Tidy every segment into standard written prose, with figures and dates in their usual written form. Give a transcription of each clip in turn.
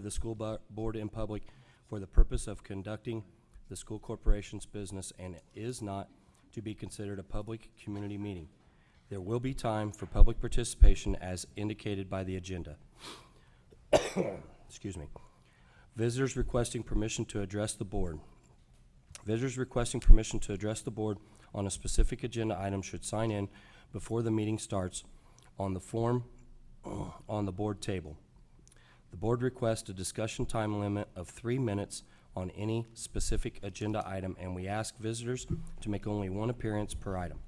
the school board in public for the purpose of conducting the school corporation's business and is not to be considered a public community meeting. There will be time for public participation as indicated by the agenda. Excuse me. Visitors requesting permission to address the board. Visitors requesting permission to address the board on a specific agenda item should sign in before the meeting starts on the form on the board table. The board requests a discussion time limit of 3 minutes on any specific agenda item, and we ask visitors to make only one appearance per item.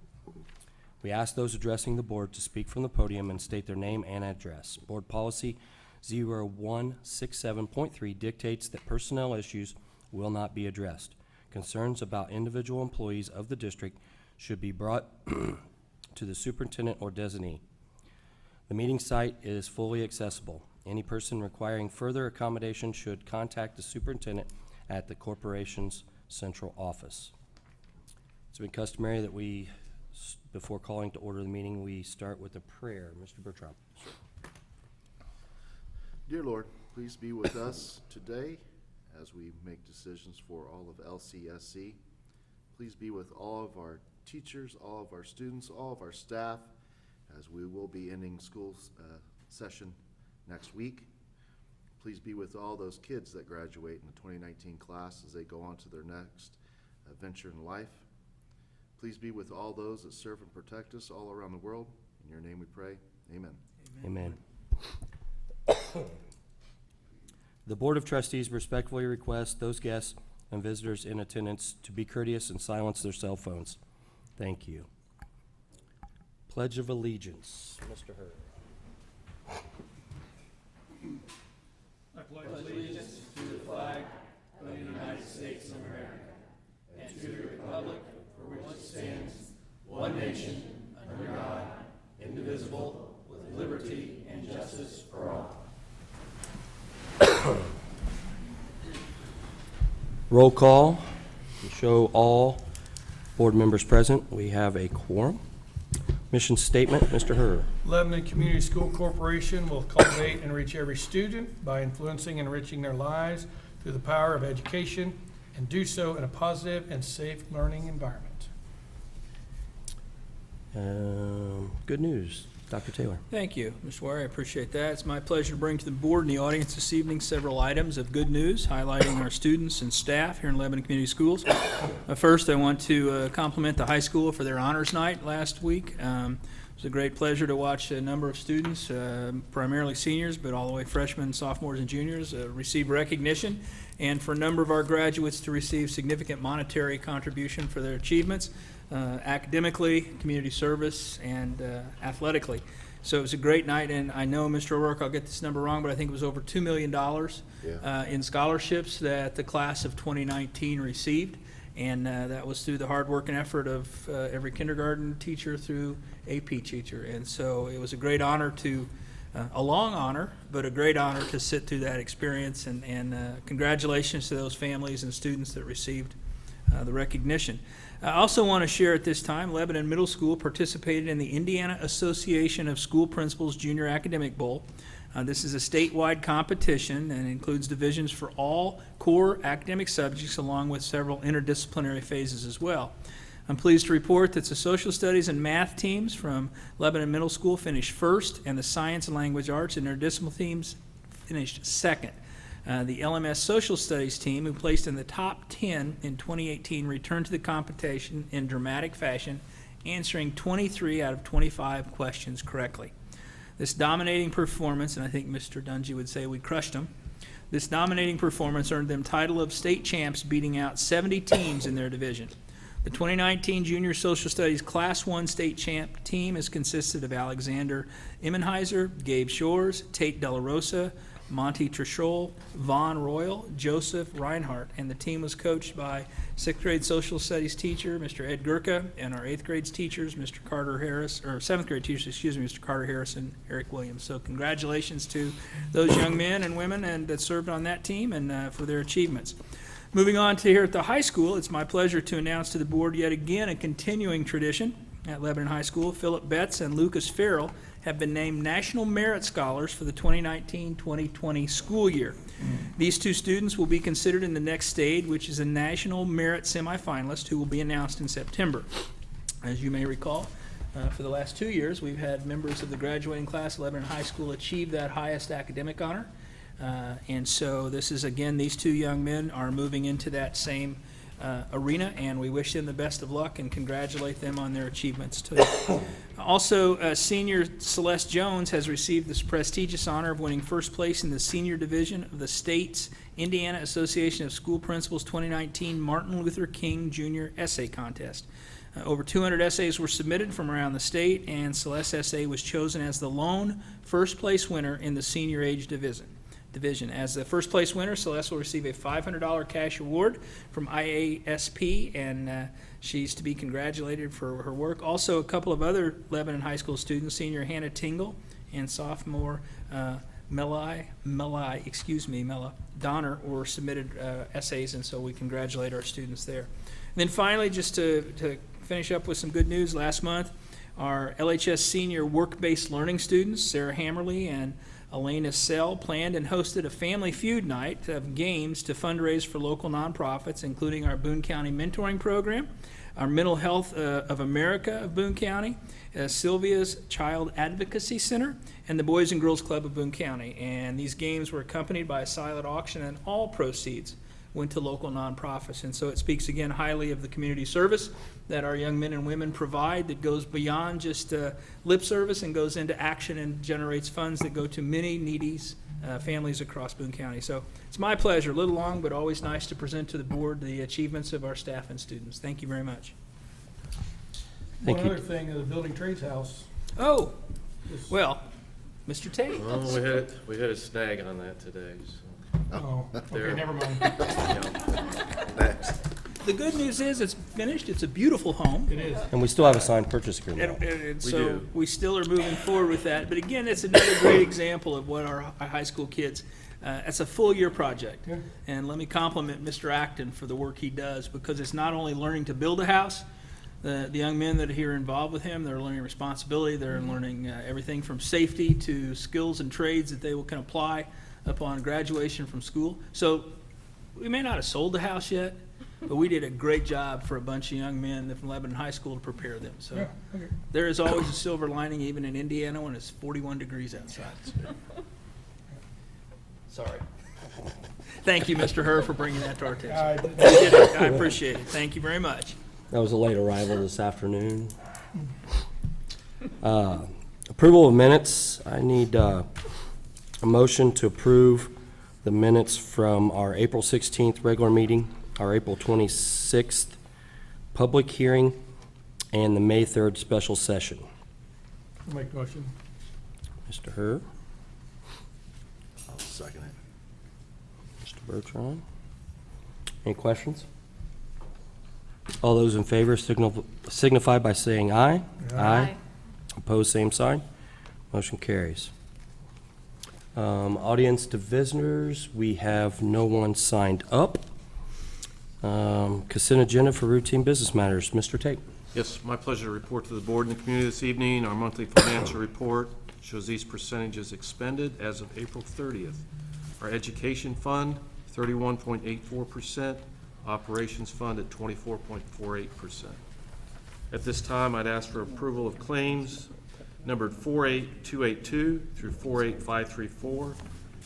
We ask those addressing the board to speak from the podium and state their name and address. Board Policy 0167.3 dictates that personnel issues will not be addressed. Concerns about individual employees of the district should be brought to the superintendent or designee. The meeting site is fully accessible. Any person requiring further accommodation should contact the superintendent at the corporation's central office. It's been customary that we, before calling to order the meeting, we start with a prayer. Mr. Bertrand. Dear Lord, please be with us today as we make decisions for all of LCSC. Please be with all of our teachers, all of our students, all of our staff, as we will be ending school session next week. Please be with all those kids that graduate in the 2019 class as they go on to their next venture in life. Please be with all those that serve and protect us all around the world. In your name we pray. Amen. Amen. The Board of Trustees respectfully requests those guests and visitors in attendance to be courteous and silence their cell phones. Thank you. Pledge of Allegiance. Mr. Hurd. I pledge allegiance to the flag of the United States of America and to the republic for which it stands, one nation, under God, indivisible, with liberty and justice for all. Roll call. We show all board members present. We have a quorum. Mission statement, Mr. Hurd. Lebanon Community School Corporation will cultivate and reach every student by influencing and enriching their lives through the power of education, and do so in a positive and safe learning environment. Good news. Dr. Taylor. Thank you, Mr. Ware. I appreciate that. It's my pleasure to bring to the board and the audience this evening several items of good news highlighting our students and staff here in Lebanon Community Schools. First, I want to compliment the high school for their honors night last week. It was a great pleasure to watch a number of students, primarily seniors, but all the way freshmen, sophomores, and juniors, receive recognition, and for a number of our graduates to receive significant monetary contribution for their achievements. Academically, community service, and athletically. So it was a great night, and I know, Mr. O'Rourke, I'll get this number wrong, but I think it was over $2 million in scholarships that the class of 2019 received, and that was through the hard work and effort of every kindergarten teacher through AP teacher. And so it was a great honor to, a long honor, but a great honor to sit through that experience, and congratulations to those families and students that received the recognition. I also want to share at this time, Lebanon Middle School participated in the Indiana Association of School Principals Junior Academic Bowl. This is a statewide competition and includes divisions for all core academic subjects along with several interdisciplinary phases as well. I'm pleased to report that the social studies and math teams from Lebanon Middle School finished first, and the science and language arts and interdisciplinary teams finished second. The LMS Social Studies team, who placed in the top 10 in 2018, returned to the competition in dramatic fashion, answering 23 out of 25 questions correctly. This dominating performance, and I think Mr. Dungy would say we crushed them, this dominating performance earned them title of state champs, beating out 70 teams in their division. The 2019 Junior Social Studies Class 1 state champ team has consisted of Alexander Immenheiser, Gabe Shores, Tate Della Rosa, Monty Trishol, Vaughn Royal, Joseph Reinhardt, and the team was coached by 6th grade social studies teacher, Mr. Ed Gurka, and our 8th grade teachers, Mr. Carter Harris, or 7th grade teachers, excuse me, Mr. Carter Harris and Eric Williams. So congratulations to those young men and women and that served on that team and for their achievements. Moving on to here at the high school, it's my pleasure to announce to the board yet again a continuing tradition at Lebanon High School. Philip Betts and Lucas Farrell have been named National Merit Scholars for the 2019-2020 school year. These two students will be considered in the next stage, which is a National Merit semifinalist who will be announced in September. As you may recall, for the last 2 years, we've had members of the graduating class of Lebanon High School achieve that highest academic honor. And so this is, again, these two young men are moving into that same arena, and we wish them the best of luck and congratulate them on their achievements too. Also, senior Celeste Jones has received this prestigious honor of winning first place in the senior division of the state's Indiana Association of School Principals 2019 Martin Luther King Jr. Essay Contest. Over 200 essays were submitted from around the state, and Celeste's essay was chosen as the lone first place winner in the senior age division. As the first place winner, Celeste will receive a $500 cash award from IASP, and she's to be congratulated for her work. Also, a couple of other Lebanon High School students, senior Hannah Tingle and sophomore Mela Donner, were submitted essays, and so we congratulate our students there. And then finally, just to finish up with some good news, last month, our LHS senior work-based learning students, Sarah Hammerly and Elena Sell, planned and hosted a Family Feud night of games to fundraise for local nonprofits, including our Boone County Mentoring Program, our Mental Health of America of Boone County, Sylvia's Child Advocacy Center, and the Boys and Girls Club of Boone County. And these games were accompanied by a silent auction, and all proceeds went to local nonprofits. And so it speaks again highly of the community service that our young men and women provide, that goes beyond just lip service and goes into action and generates funds that go to many needy families across Boone County. So it's my pleasure, a little long, but always nice to present to the board the achievements of our staff and students. Thank you very much. Thank One you. other thing, the building trades house. Oh, well, Mr. Tate. Well, we had a snag on that today, so. Oh, There. okay, never mind. The good news is it's finished. It's a beautiful home. It is. And we still have a signed purchase agreement. And We so do. we still are moving forward with that. But again, it's another great example of what our high school kids, it's a full year project. Yeah. And let me compliment Mr. Acton for the work he does, because it's not only learning to build a house. The young men that are here involved with him, they're learning responsibility. They're learning everything from safety to skills and trades that they can apply upon graduation from school. So we may not have sold the house yet, but we did a great job for a bunch of young men from Lebanon High School to prepare them. So Yeah, okay. there is always a silver lining, even in Indiana when it's 41 degrees outside. Sorry. Thank you, Mr. Herr, for bringing that to our attention. I appreciate it. Thank you very much. That was a late arrival this afternoon. Approval of minutes. I need a motion to approve the minutes from our April 16th regular meeting, our April 26th public hearing, and the May 3rd special session. Make motion. Mr. Herr, I'll second it. Mr. Bertrand. Any questions? All those in favor signify by saying aye. Aye. Opposed, same sign. Motion carries. Audience to visitors, we have no one signed up. Consent agenda for routine business matters. Mr. Tate. Yes, my pleasure to report to the board and the community this evening. Our monthly financial report shows these percentages expended as of April 30th. Our education fund, 31.84%. Operations fund at 24.48%. At this time, I'd ask for approval of claims numbered 48282 through 48534,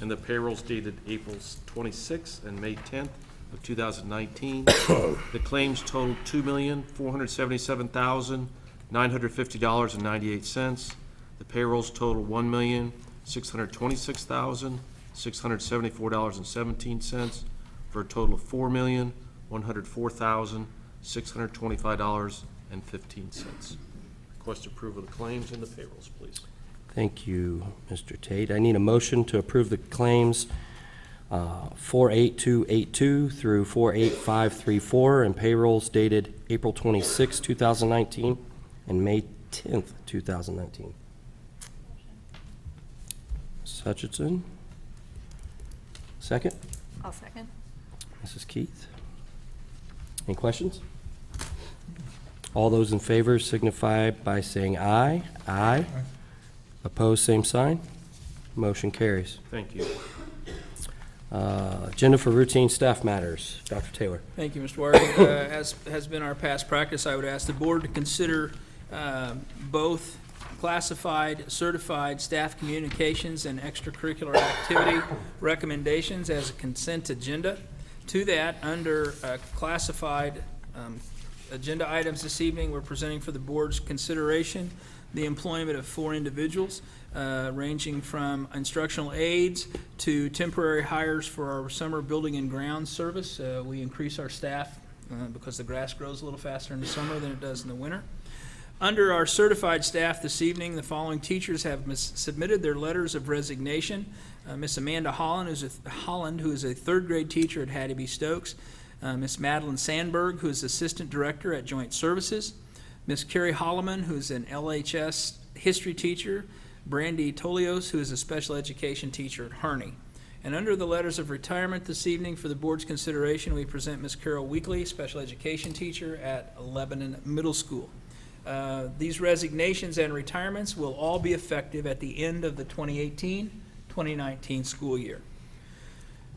and the payrolls dated April 26th and May 10th of 2019. The claims totaled $2,477,950.98. The payrolls totaled $1,626,674.17, for a total of $4,104,625.15. Request approval of the claims and the payrolls, please. Thank you, Mr. Tate. I need a motion to approve the claims 48282 through 48534 and payrolls dated April 26, 2019 and May 10th, 2019. Ms. Hutchinson? Second? I'll second. Mrs. Keith? Any questions? All those in favor signify by saying aye. Aye. Opposed, same sign. Motion carries. Thank you. Agenda for routine staff matters. Dr. Taylor. Thank you, Mr. Ward. As has been our past practice, I would ask the board to consider both classified, certified staff communications and extracurricular activity recommendations as a consent agenda. To that, under classified agenda items this evening, we're presenting for the board's consideration the employment of 4 individuals, ranging from instructional aides to temporary hires for our summer building and grounds service. We increase our staff because the grass grows a little faster in the summer than it does in the winter. Under our certified staff this evening, the following teachers have submitted their letters of resignation. Miss Amanda Holland, who is a 3rd grade teacher at Hattie B. Stokes. Miss Madeline Sandberg, who is assistant director at Joint Services. Miss Carrie Holloman, who is an LHS history teacher. Brandy Tolios, who is a special education teacher at Harney. And under the letters of retirement this evening for the board's consideration, we present Miss Carol Weekly, special education teacher at Lebanon Middle School. These resignations and retirements will all be effective at the end of the 2018-2019 school year.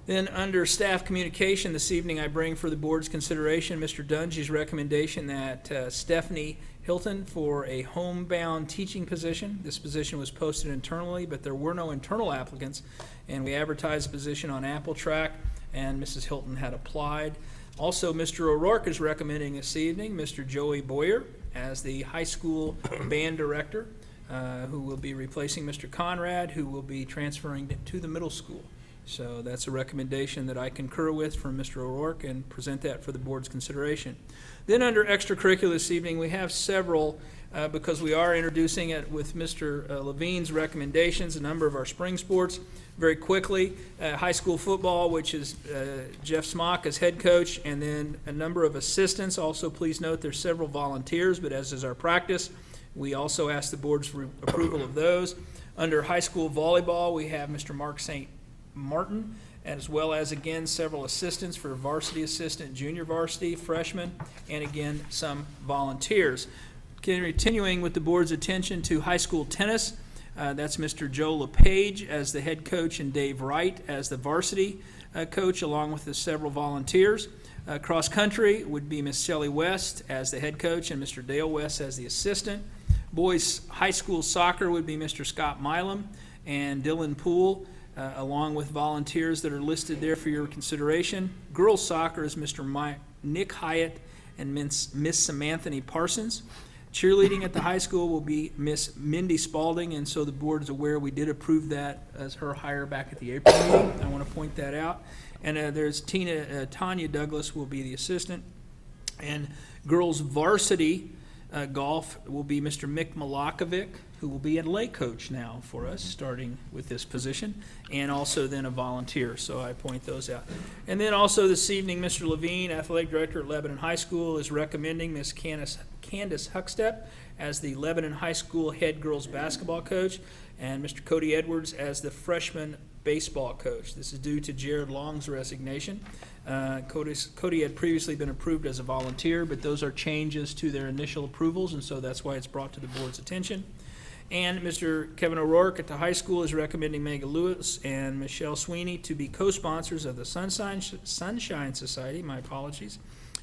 Then under staff communication this evening, I bring for the board's consideration Mr. Dungy's recommendation that Stephanie Hilton for a homebound teaching position. This position was posted internally, but there were no internal applicants, and we advertised the position on Apple Track, and Mrs. Hilton had applied. Also, Mr. O'Rourke is recommending this evening Mr. Joey Boyer as the high school band director, who will be replacing Mr. Conrad, who will be transferring to the middle school. So that's a recommendation that I concur with from Mr. O'Rourke and present that for the board's consideration. Then under extracurricular this evening, we have several, because we are introducing it with Mr. Levine's recommendations, a number of our spring sports. Very quickly, high school football, which is Jeff Smock as head coach, and then a number of assistants. Also, please note there's several volunteers, but as is our practice, we also ask the board's approval of those. Under high school volleyball, we have Mr. Mark St. Martin, as well as, again, several assistants for varsity assistant, junior varsity, freshman, and again, some volunteers. Continuing with the board's attention to high school tennis, that's Mr. Joe LePage as the head coach and Dave Wright as the varsity coach, along with the several volunteers. Cross country would be Miss Shelley West as the head coach and Mr. Dale West as the assistant. Boys high school soccer would be Mr. Scott Milam and Dylan Poole, along with volunteers that are listed there for your consideration. Girls soccer is Mr. Nick Hyatt and Miss Samantha Parsons. Cheerleading at the high school will be Miss Mindy Spalding, and so the board is aware we did approve that as her hire back at the April meeting. I want to point that out. And there's Tanya Douglas will be the assistant. And girls varsity golf will be Mr. Mick Malakovic, who will be a lay coach now for us, starting with this position, and also then a volunteer, so I point those out. And then also this evening, Mr. Levine, athletic director at Lebanon High School, is recommending Miss Candace Huckstep as the Lebanon High School head girls basketball coach, and Mr. Cody Edwards as the freshman baseball coach. This is due to Jared Long's resignation. Cody had previously been approved as a volunteer, but those are changes to their initial approvals, and so that's why it's brought to the board's attention. And Mr. Kevin O'Rourke at the high school is recommending Megan Lewis and Michelle Sweeney to be co-sponsors of the Sunshine Society, my apologies,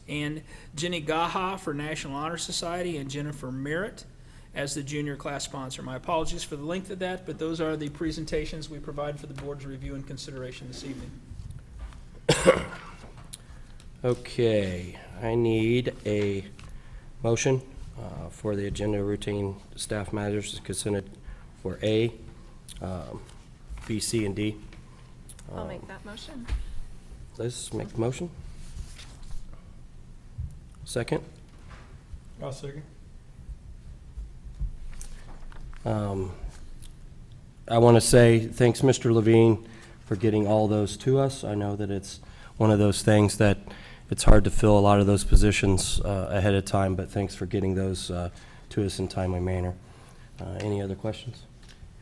and Jenny Gaha for National Honor Society, and Jennifer Merritt as the junior class sponsor. My apologies for the length of that, but those are the presentations we provide for the board's review and consideration this evening. Okay, I need a motion for the agenda routine staff matters consented for A, B, C, and D. I'll make that motion. Liz, make the motion. Second. I'll second. I want to say thanks, Mr. Levine, for getting all those to us. I know that it's one of those things that it's hard to fill a lot of those positions ahead of time, but thanks for getting those to us in a timely manner. Any other questions?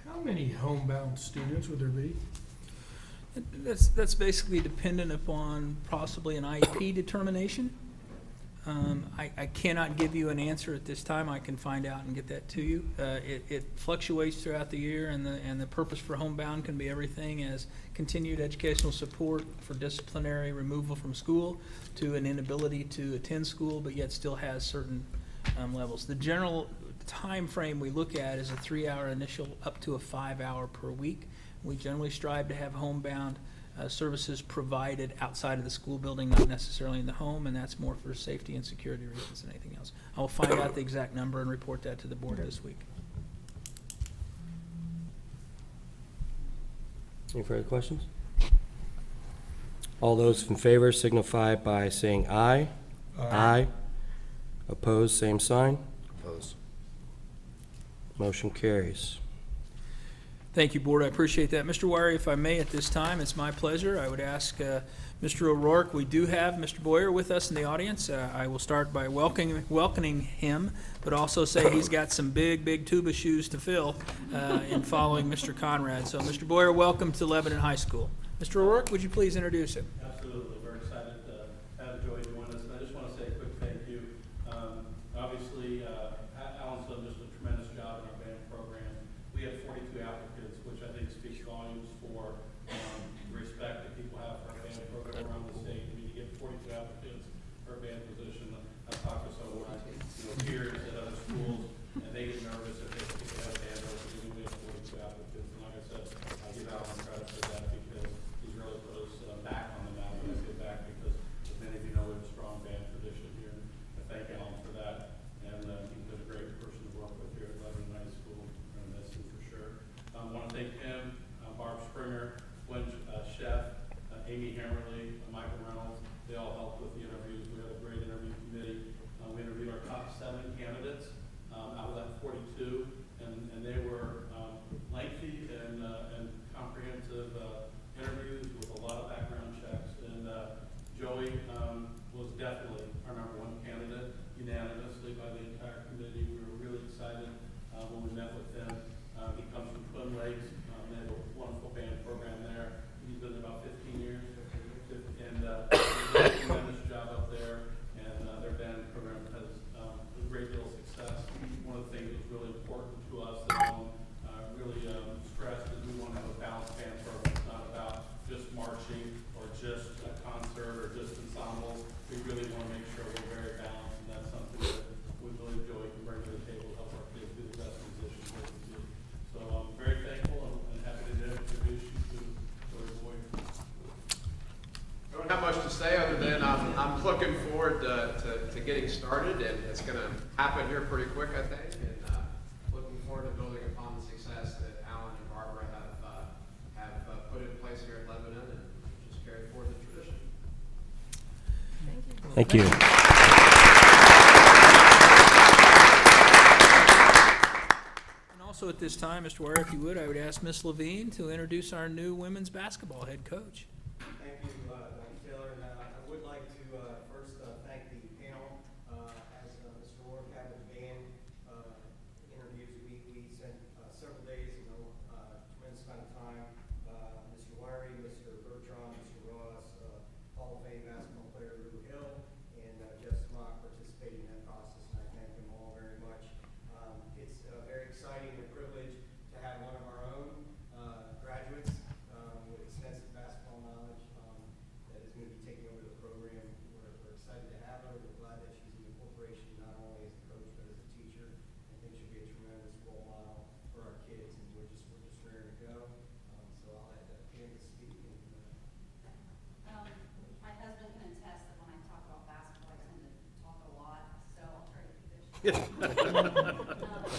How many homebound students would there be? That's basically dependent upon possibly an IEP determination. I cannot give you an answer at this time. I can find out and get that to you. It fluctuates throughout the year, and the purpose for homebound can be everything as continued educational support for disciplinary removal from school to an inability to attend school, but yet still has certain levels. The general time frame we look at is a 3-hour initial up to a 5-hour per week. We generally strive to have homebound services provided outside of the school building, not necessarily in the home, and that's more for safety and security reasons than anything else. I will find out the exact number and report that to the board this week. Any further questions? All those in favor signify by saying aye. Aye. Opposed, same sign. Opposed. Motion carries. Thank you, Board. I appreciate that. Mr. Wiry, if I may, at this time, it's my pleasure. I would ask Mr. O'Rourke, we do have Mr. Boyer with us in the audience. I will start by welcoming him, but also say he's got some big tuba shoes to fill in following Mr. Conrad. So, Mr. Boyer, welcome to Lebanon High School. Mr. O'Rourke, would you please introduce him? Absolutely, we're excited to have Joey join us, and I just want to say a quick thank you. Obviously, Alan's done just a tremendous job in our band program. We had 42 applicants, which I think speaks volumes for the respect that people have for our band program around the state. I mean, you get 42 applicants for a band position. I've talked to some of my peers at other schools, and they get nervous if they have a band opening. We have 42 applicants, and like I said, I give Alan credit for that because he's really put us back on the map. And I say back because, as many of you know, we have a strong band tradition here. I thank Alan for that, and he's been a great person to work with here at Lebanon High School. We're going to miss him for sure. I want to thank him, Barb Springer, Gwen Chef, Amy Hammerly, Michael Reynolds. They all helped with the interviews. We had a great interview committee. We interviewed our top 7 candidates out of that 42, and they were lengthy and comprehensive interviews with a lot of background checks. And Joey was definitely our #1 candidate, unanimously by the entire committee. We were really excited when we met with him. He comes from Twin Lakes. They have a wonderful band program there. He's been there about 15 years, and they did a tremendous job up there. And their band program has a great deal of success. One of the things that's really important to us that Alan really stressed is we want to have a balanced band program. It's not about just marching or just a concert or just ensembles. We really want to make sure we're very balanced, and that's something that we believe Joey can bring to the table to help our kids be the best musicians they can be. So I'm very thankful and happy to introduce you to Joey Boyer. I don't have much to say other than I'm looking forward to getting started, and it's going to happen here pretty quick, I think, and looking forward to building upon the success that Alan and Barbara have put in place here at Lebanon, and just carry forward the tradition. Thank you. Thank you. And also at this time, Mr. Ware, if you would, I would ask Ms. Levine to introduce our new women's basketball head coach. Thank you, Dr. Taylor, and I would like to first thank the panel. As Mr. Rourke had with the band interviews, we spent several days, tremendous amount of time. Mr. Wiry, Mr. Bertrand, Mr. Ross, Hall of Fame basketball player Lou Hill, and Jeff Smock participated in that process, and I thank them all very much. It's very exciting and a privilege to have one of our own graduates with extensive basketball knowledge that is going to be taking over the program. We're excited to have her. We're glad that she's in the corporation, not only as a coach, but as a teacher. I think she'll be a tremendous role model for our kids, and we're just raring to go. So I'll let Candace speak. My husband can attest that when I talk about basketball, I tend to talk a lot, so I'll try to keep it short.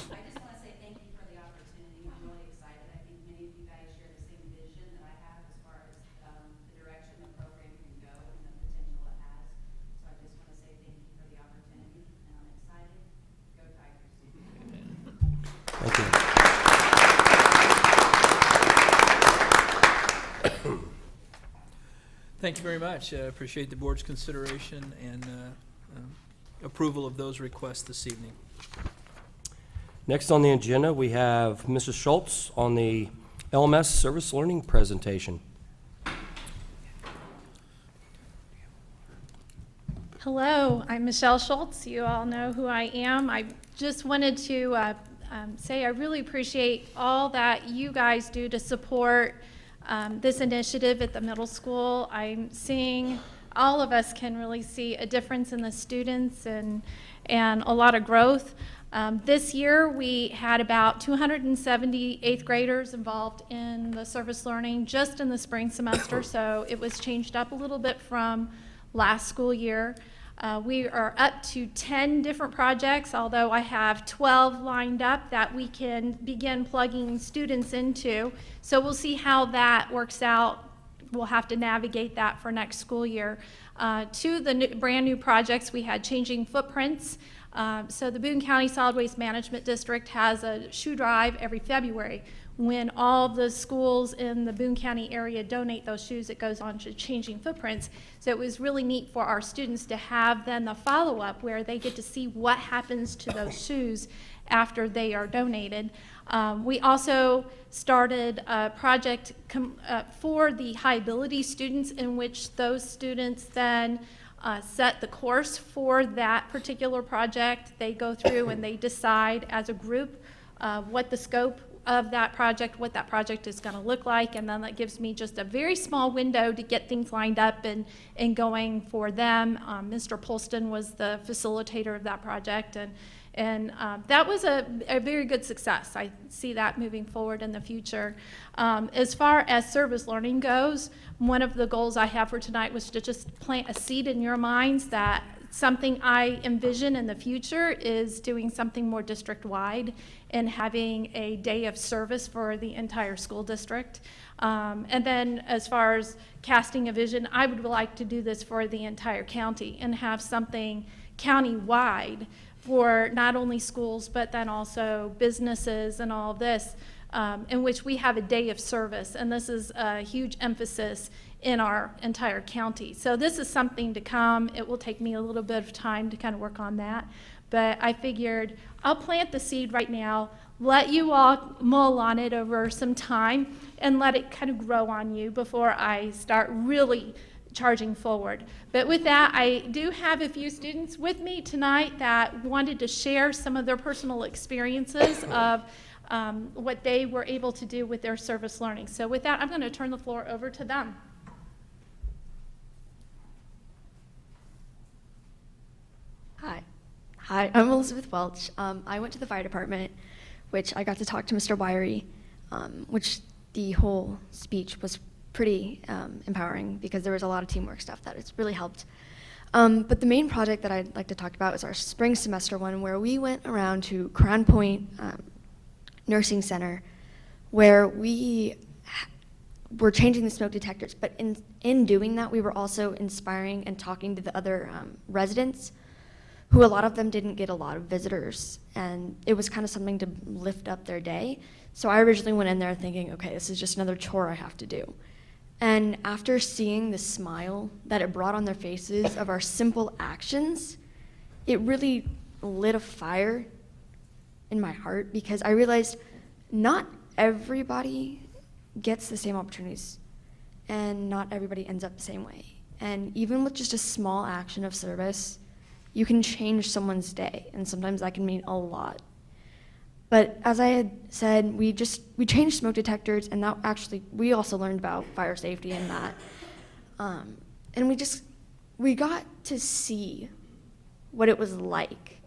I just want to say thank you for the opportunity. I'm really excited. I think many of you guys share the same vision that I have as far as the direction the program can go and the potential it has. So I just want to say thank you for the opportunity, and I'm excited. Go Tigers. Thank you. Thank you very much. Appreciate the board's consideration and approval of those requests this evening. Next on the agenda, we have Mrs. Schultz on the LMS Service Learning presentation. Hello, I'm Michelle Schultz. You all know who I am. I just wanted to say I really appreciate all that you guys do to support this initiative at the middle school. I'm seeing, all of us can really see a difference in the students and a lot of growth. This year, we had about 270 eighth graders involved in the service learning just in the spring semester, so it was changed up a little bit from last school year. We are up to 10 different projects, although I have 12 lined up that we can begin plugging students into. So we'll see how that works out. We'll have to navigate that for next school year. Two of the brand new projects we had, changing footprints. So the Boone County Solid Waste Management District has a shoe drive every February. When all the schools in the Boone County area donate those shoes, it goes on to Changing Footprints. So it was really neat for our students to have then the follow-up where they get to see what happens to those shoes after they are donated. We also started a project for the high ability students, in which those students then set the course for that particular project. They go through and they decide as a group what the scope of that project, what that project is going to look like, and then that gives me just a very small window to get things lined up and going for them. Mr. Polston was the facilitator of that project, and that was a very good success. I see that moving forward in the future. As far as service learning goes, one of the goals I have for tonight was to just plant a seed in your minds that something I envision in the future is doing something more district-wide and having a day of service for the entire school district. And then as far as casting a vision, I would like to do this for the entire county and have something county-wide for not only schools, but then also businesses and all of this, in which we have a day of service. And this is a huge emphasis in our entire county. So this is something to come. It will take me a little bit of time to kind of work on that. But I figured I'll plant the seed right now, let you all mull on it over some time, and let it kind of grow on you before I start really charging forward. But with that, I do have a few students with me tonight that wanted to share some of their personal experiences of what they were able to do with their service learning. So with that, I'm going to turn the floor over to them. Hi, I'm Elizabeth Welch. I went to the fire department, which I got to talk to Mr. Wiry, which the whole speech was pretty empowering because there was a lot of teamwork stuff that has really helped. But the main project that I'd like to talk about is our spring semester one, where we went around to Crown Point Nursing Center, where we were changing the smoke detectors. But in doing that, we were also inspiring and talking to the other residents, who a lot of them didn't get a lot of visitors, and it was kind of something to lift up their day. So I originally went in there thinking, okay, this is just another chore I have to do. And after seeing the smile that it brought on their faces of our simple actions, it really lit a fire in my heart, because I realized not everybody gets the same opportunities, and not everybody ends up the same way. And even with just a small action of service, you can change someone's day, and sometimes that can mean a lot. But as I had said, we changed smoke detectors, and that actually, we also learned about fire safety and that. And we got to see what it was like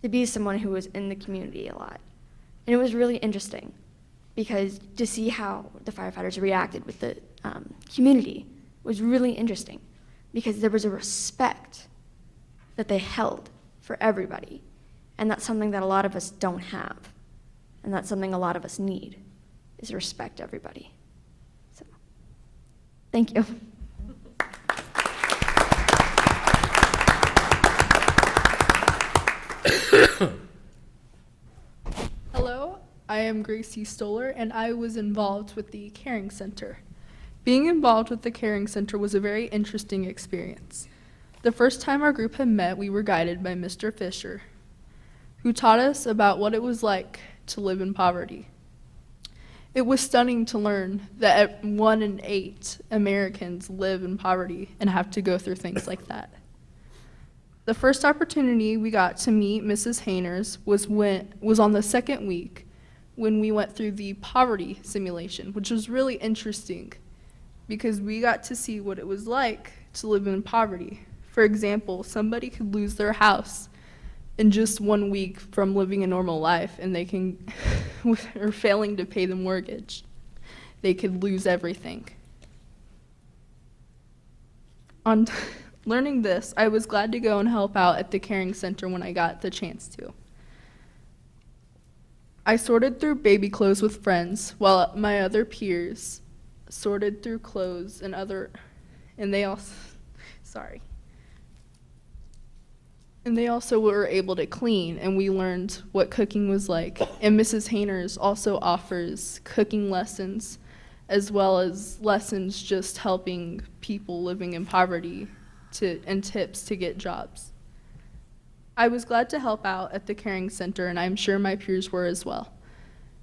to be someone who was in the community a lot. And it was really interesting, because to see how the firefighters reacted with the community was really interesting, because there was a respect that they held for everybody. And that's something that a lot of us don't have. And that's something a lot of us need, is respect everybody. So, thank you. Hello, I am Gracie Stoller, and I was involved with the Caring Center. Being involved with the Caring Center was a very interesting experience. The first time our group had met, we were guided by Mr. Fisher, who taught us about what it was like to live in poverty. It was stunning to learn that 1 in 8 Americans live in poverty and have to go through things like that. The first opportunity we got to meet Mrs. Hainers was on the second week when we went through the poverty simulation, which was really interesting because we got to see what it was like to live in poverty. For example, somebody could lose their house in just 1 week from living a normal life, and they can, or failing to pay the mortgage, they could lose everything. On learning this, I was glad to go and help out at the Caring Center when I got the chance to. I sorted through baby clothes with friends while my other peers sorted through clothes and they also were able to clean, and we learned what cooking was like. And Mrs. Hainers also offers cooking lessons as well as lessons just helping people living in poverty and tips to get jobs. I was glad to help out at the Caring Center, and I'm sure my peers were as well.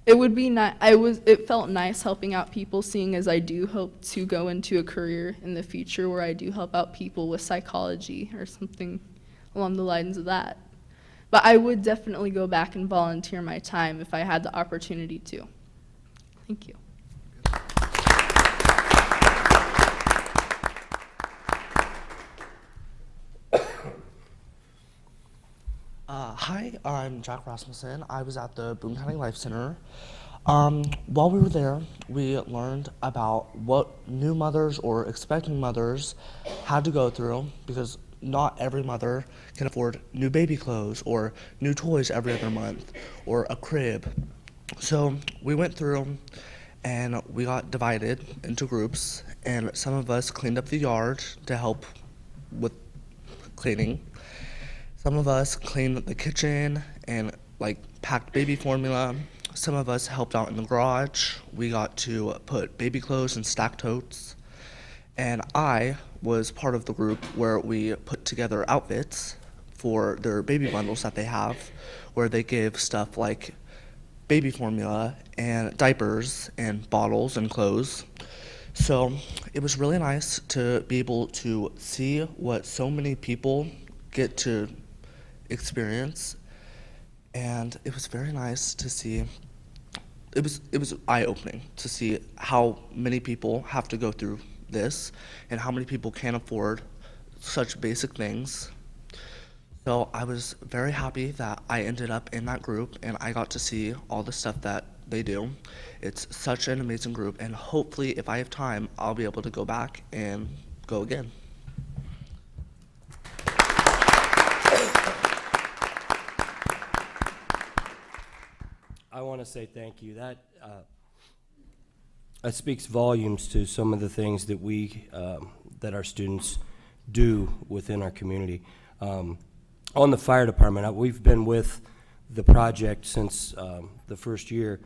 It felt nice helping out people, seeing as I do hope to go into a career in the future where I do help out people with psychology or something along the lines of that. But I would definitely go back and volunteer my time if I had the opportunity to. Thank you. Hi, I'm Jack Rasmussen. I was at the Boone County Life Center. While we were there, we learned about what new mothers or expecting mothers had to go through, because not every mother can afford new baby clothes or new toys every other month or a crib. So we went through and we got divided into groups, and some of us cleaned up the yard to help with cleaning. Some of us cleaned the kitchen and packed baby formula. Some of us helped out in the garage. We got to put baby clothes in stack totes. And I was part of the group where we put together outfits for their baby bundles that they have, where they give stuff like baby formula and diapers and bottles and clothes. So it was really nice to be able to see what so many people get to experience, and it was very nice to see. It was eye-opening to see how many people have to go through this and how many people can't afford such basic things. So I was very happy that I ended up in that group and I got to see all the stuff that they do. It's such an amazing group, and hopefully if I have time, I'll be able to go back and go again. I want to say thank you. That speaks volumes to some of the things that that our students do within our community. On the fire department, we've been with the project since the first year,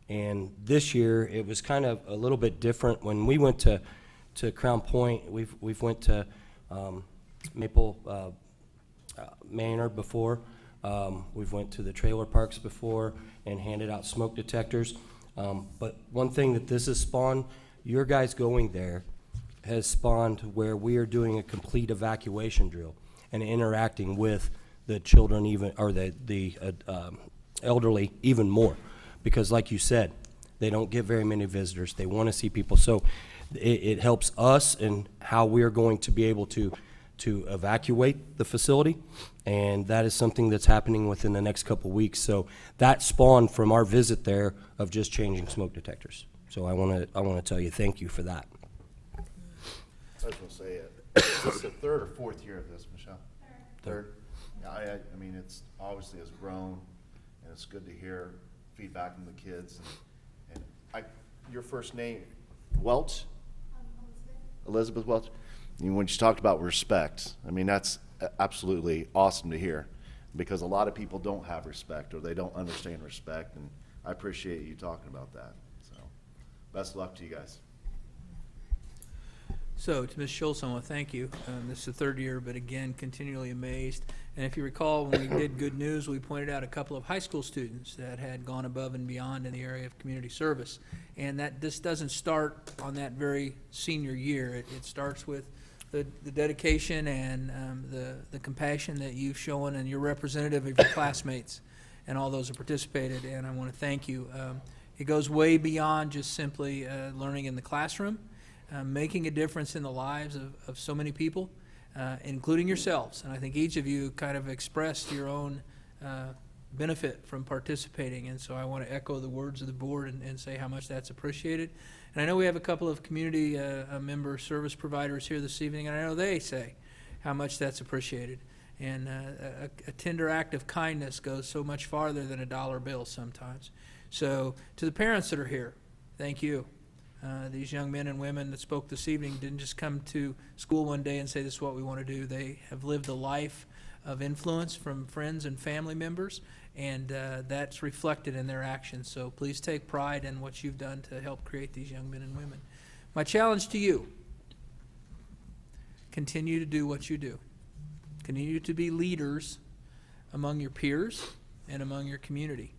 and this year it was kind of a little bit different. When we went to Crown Point, we've went to Maple Manor before. We've went to the trailer parks before and handed out smoke detectors. But one thing that this has spawned, your guys going there has spawned where we are doing a complete evacuation drill and interacting with the children or the elderly even more. Because like you said, they don't get very many visitors. They want to see people. So it helps us in how we are going to be able to evacuate the facility, and that is something that's happening within the next couple weeks. So that spawned from our visit there of just changing smoke detectors. So I want to tell you thank you for that. I was going to say, is this the third or fourth year of this, Michelle? Third. Yeah, I mean, it's obviously has grown, and it's good to hear feedback from the kids. And your first name, Welch? Elizabeth Welch. When you talked about respect, I mean, that's absolutely awesome to hear, because a lot of people don't have respect or they don't understand respect, and I appreciate you talking about that. So best of luck to you guys. So to Ms. Schultz, I want to thank you. This is the third year, but again, continually amazed. And if you recall, when we did Good News, we pointed out a couple of high school students that had gone above and beyond in the area of community service. And that this doesn't start on that very senior year. It starts with the dedication and the compassion that you've shown, and you're representative of your classmates and all those who participated, and I want to thank you. It goes way beyond just simply learning in the classroom, making a difference in the lives of so many people, including yourselves. And I think each of you kind of expressed your own benefit from participating, and so I want to echo the words of the board and say how much that's appreciated. And I know we have a couple of community member service providers here this evening, and I know they say how much that's appreciated. And a tender act of kindness goes so much farther than a dollar bill sometimes. So to the parents that are here, thank you. These young men and women that spoke this evening didn't just come to school one day and say this is what we want to do. They have lived a life of influence from friends and family members, and that's reflected in their actions. So please take pride in what you've done to help create these young men and women. My challenge to you, continue to do what you do. Continue to be leaders among your peers and among your community.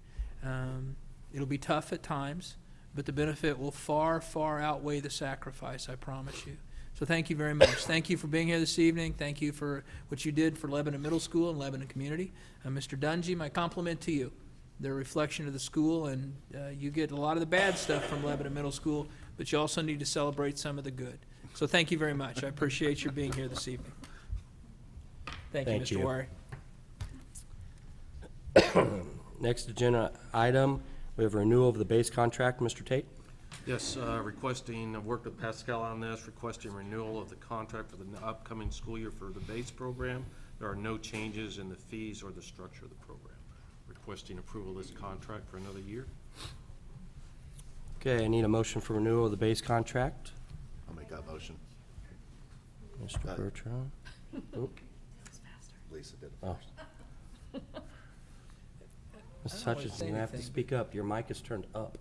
It'll be tough at times, but the benefit will far, far outweigh the sacrifice, I promise you. So thank you very much. Thank you for being here this evening. Thank you for what you did for Lebanon Middle School and Lebanon Community. Mr. Dungy, my compliment to you. They're a reflection of the school, and you get a lot of the bad stuff from Lebanon Middle School, but you also need to celebrate some of the good. So thank you very much. I appreciate your being here this evening. Thank you, Mr. Wary. Next agenda item, we have a renewal of the base contract. Mr. Tate? Yes, requesting, I've worked with Pascal on this, requesting renewal of the contract for the upcoming school year for the base program. There are no changes in the fees or the structure of the program. Requesting approval of this contract for another year. Okay, I need a motion for renewal of the base contract. I'll make that motion. Mr. Bertrand? Oop. Lisa did it Oh. first. Ms. I don't wanna Hutchinson, say you have to anything, speak up. Your mic is turned up.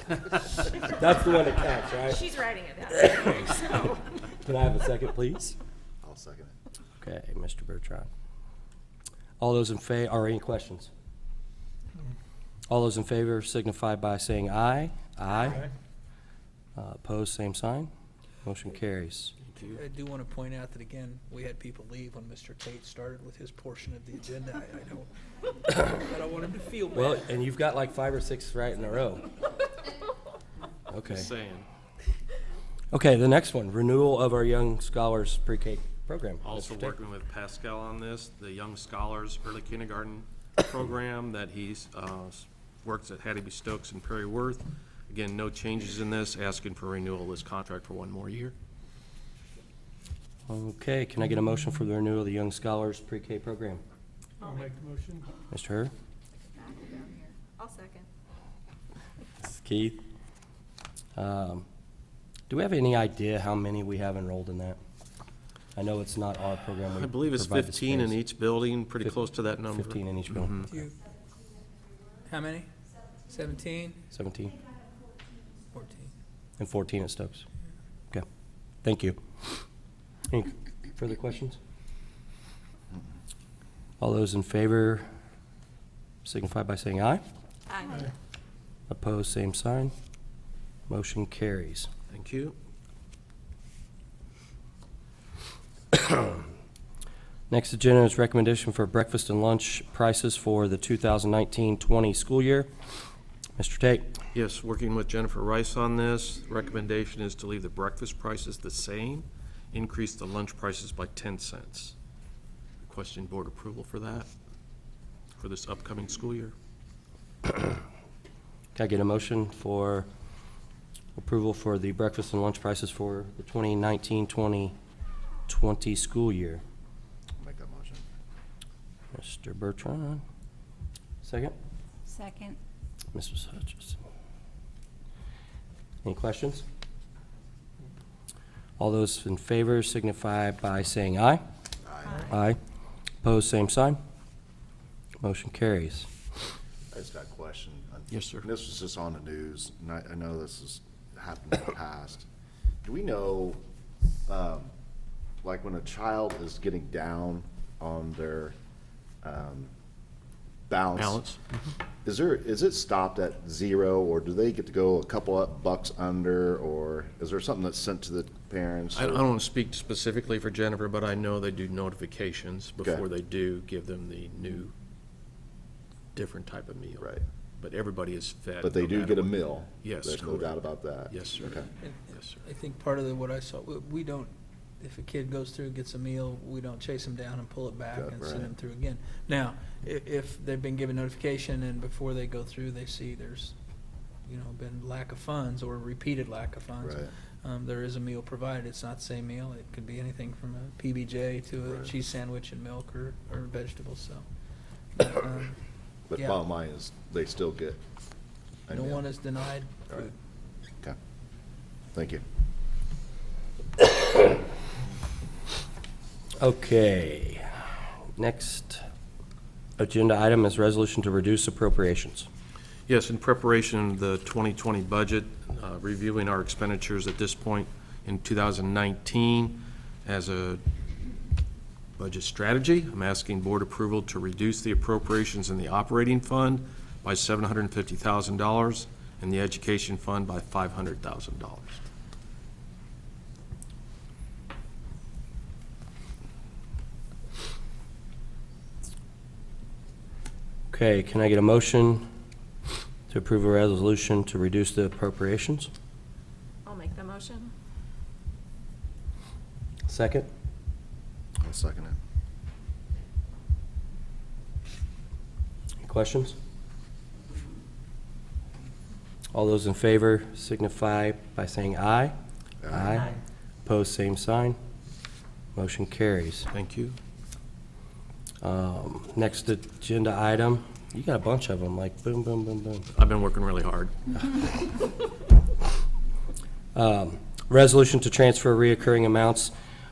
That's the one to catch, right? She's writing it down, so. Can I have a second, please? I'll second it. Okay, Mr. Bertrand. All those in favor, or any questions? All those in favor signify by saying aye. Aye. Opposed, same sign. Motion carries. I do want to point out that, again, we had people leave when Mr. Tate started with his portion of the agenda. I don't want him to feel bad. Well, and you've got like 5 or 6 right in a row. Okay. Just saying. Okay, the next one, renewal of our Young Scholars Pre-K program. Also Mr. Tate. working with Pascal on this, the Young Scholars Early Kindergarten program that he's works at Hattie B. Stokes and Perry Worth. Again, no changes in this, asking for renewal of this contract for 1 more year. Okay, can I get a motion for the renewal of the Young Scholars Pre-K program? I'll make the motion. Mr. Hurd? I'll second. Keith? Do we have any idea how many we have enrolled in that? I know it's not our program. We I believe it's provide the 15 in space. each building, pretty close to that number. 15 in each building. Mhm. Do you- How many? 17? 17 14. and 14 at Stokes. Okay, thank you. Any further questions? All those in favor signify by saying aye. Aye. Opposed, same sign. Motion carries. Thank you. Next agenda is recommendation for breakfast and lunch prices for the 2019-20 school year. Mr. Tate? Yes, working with Jennifer Rice on this. Recommendation is to leave the breakfast prices the same, increase the lunch prices by 10 cents. Requesting board approval for that, for this upcoming school year. Can I get a motion for approval for the breakfast and lunch prices for the 2019-2020 school year? Make that motion. Mr. Bertrand, second. Second. Mrs. Hutchison. Any questions? All those in favor signify by saying aye. Aye. Opposed, same sign. Motion carries. I just got a question. Yes, sir. And this was just on the news, and I know this has happened in the past. Do we know, like when a child is getting down on their balance? Balance. Is it stopped at 0, or do they get to go a couple of bucks under, or is there something that's sent to the parents? I don't want to speak specifically for Jennifer, but I know they do notifications Okay. before they do give them the new, different type of meal. Right. But everybody is fed. But they no do matter get a what. meal. Yes, There's no correct. doubt about that. Yes, sir. Okay. Yes, sir. I think part of what I saw, we don't, if a kid goes through, gets a meal, we don't chase them down and pull it back Yeah, and send right. them through again. Now, if they've been given notification and before they go through, they see there's, been lack of funds or repeated lack of funds, Right. there is a meal provided. It's not the same meal. It could be anything from a PBJ to a Right. cheese sandwich and milk or vegetables, so. But Yeah. bottom line is, they still get a No meal. one is denied All right. food. Okay. Thank you. Okay. Next agenda item is resolution to reduce appropriations. Yes, in preparation of the 2020 budget, reviewing our expenditures at this point in 2019 as a budget strategy, I'm asking board approval to reduce the appropriations in the operating fund by $750,000 and the education fund by $500,000. Okay, can I get a motion to approve a resolution to reduce the appropriations? I'll make the motion. Second? I'll second it. Any questions? All those in favor signify by saying aye. Aye. Opposed, same sign. Motion carries. Thank you. Next agenda item, you got a bunch of them, like boom, boom, boom, boom. I've been working really hard. Resolution to transfer reoccurring amounts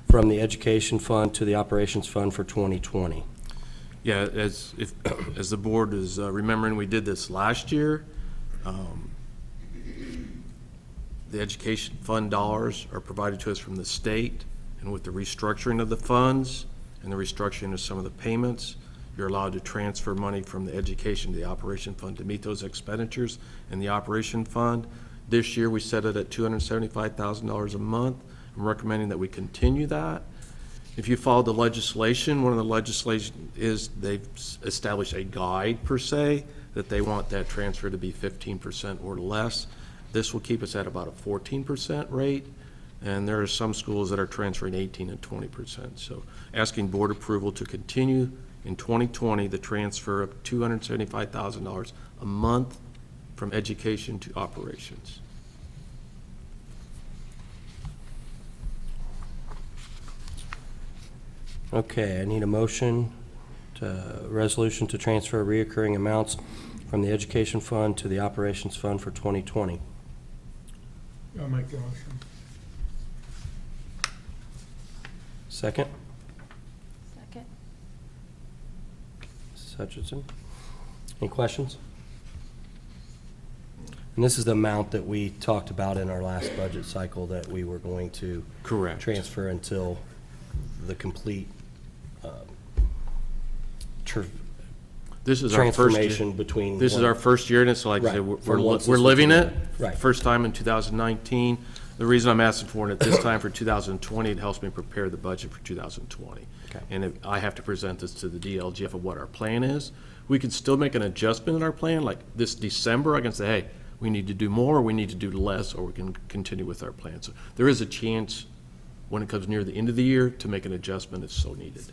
from the education fund to the operations fund for 2020. Yeah, as the board is remembering, we did this last year. The education fund dollars are provided to us from the state, and with the restructuring of the funds and the restructuring of some of the payments, you're allowed to transfer money from the education to the operation fund to meet those expenditures in the operation fund. This year, we set it at $275,000 a month. I'm recommending that we continue that. If you follow the legislation, one of the legislation is they've established a guide per se, that they want that transfer to be 15% or less. This will keep us at about a 14% rate, and there are some schools that are transferring 18 and 20%. So asking board approval to continue in 2020 the transfer of $275,000 a month from education to operations. Okay, I need a motion resolution to transfer reoccurring amounts from the education fund to the operations fund for 2020. I'll make the motion. Second? Second. Mrs. Hutchinson? Any questions? And this is the amount that we talked about in our last budget cycle that we were going to Correct. transfer until the complete This is our first year. transformation between. This is one- our first year, and it's like I said, Right, from one we're system to living it. another. Right. First time in 2019. The reason I'm asking for it at this time for 2020, it helps me prepare the budget for 2020. Okay. And if I have to present this to the DLGF of what our plan is, we could still make an adjustment in our plan, like this December, I can say, hey, we need to do more, we need to do less, or we can continue with our plan. So there is a chance, when it comes near the end of the year, to make an adjustment if so needed.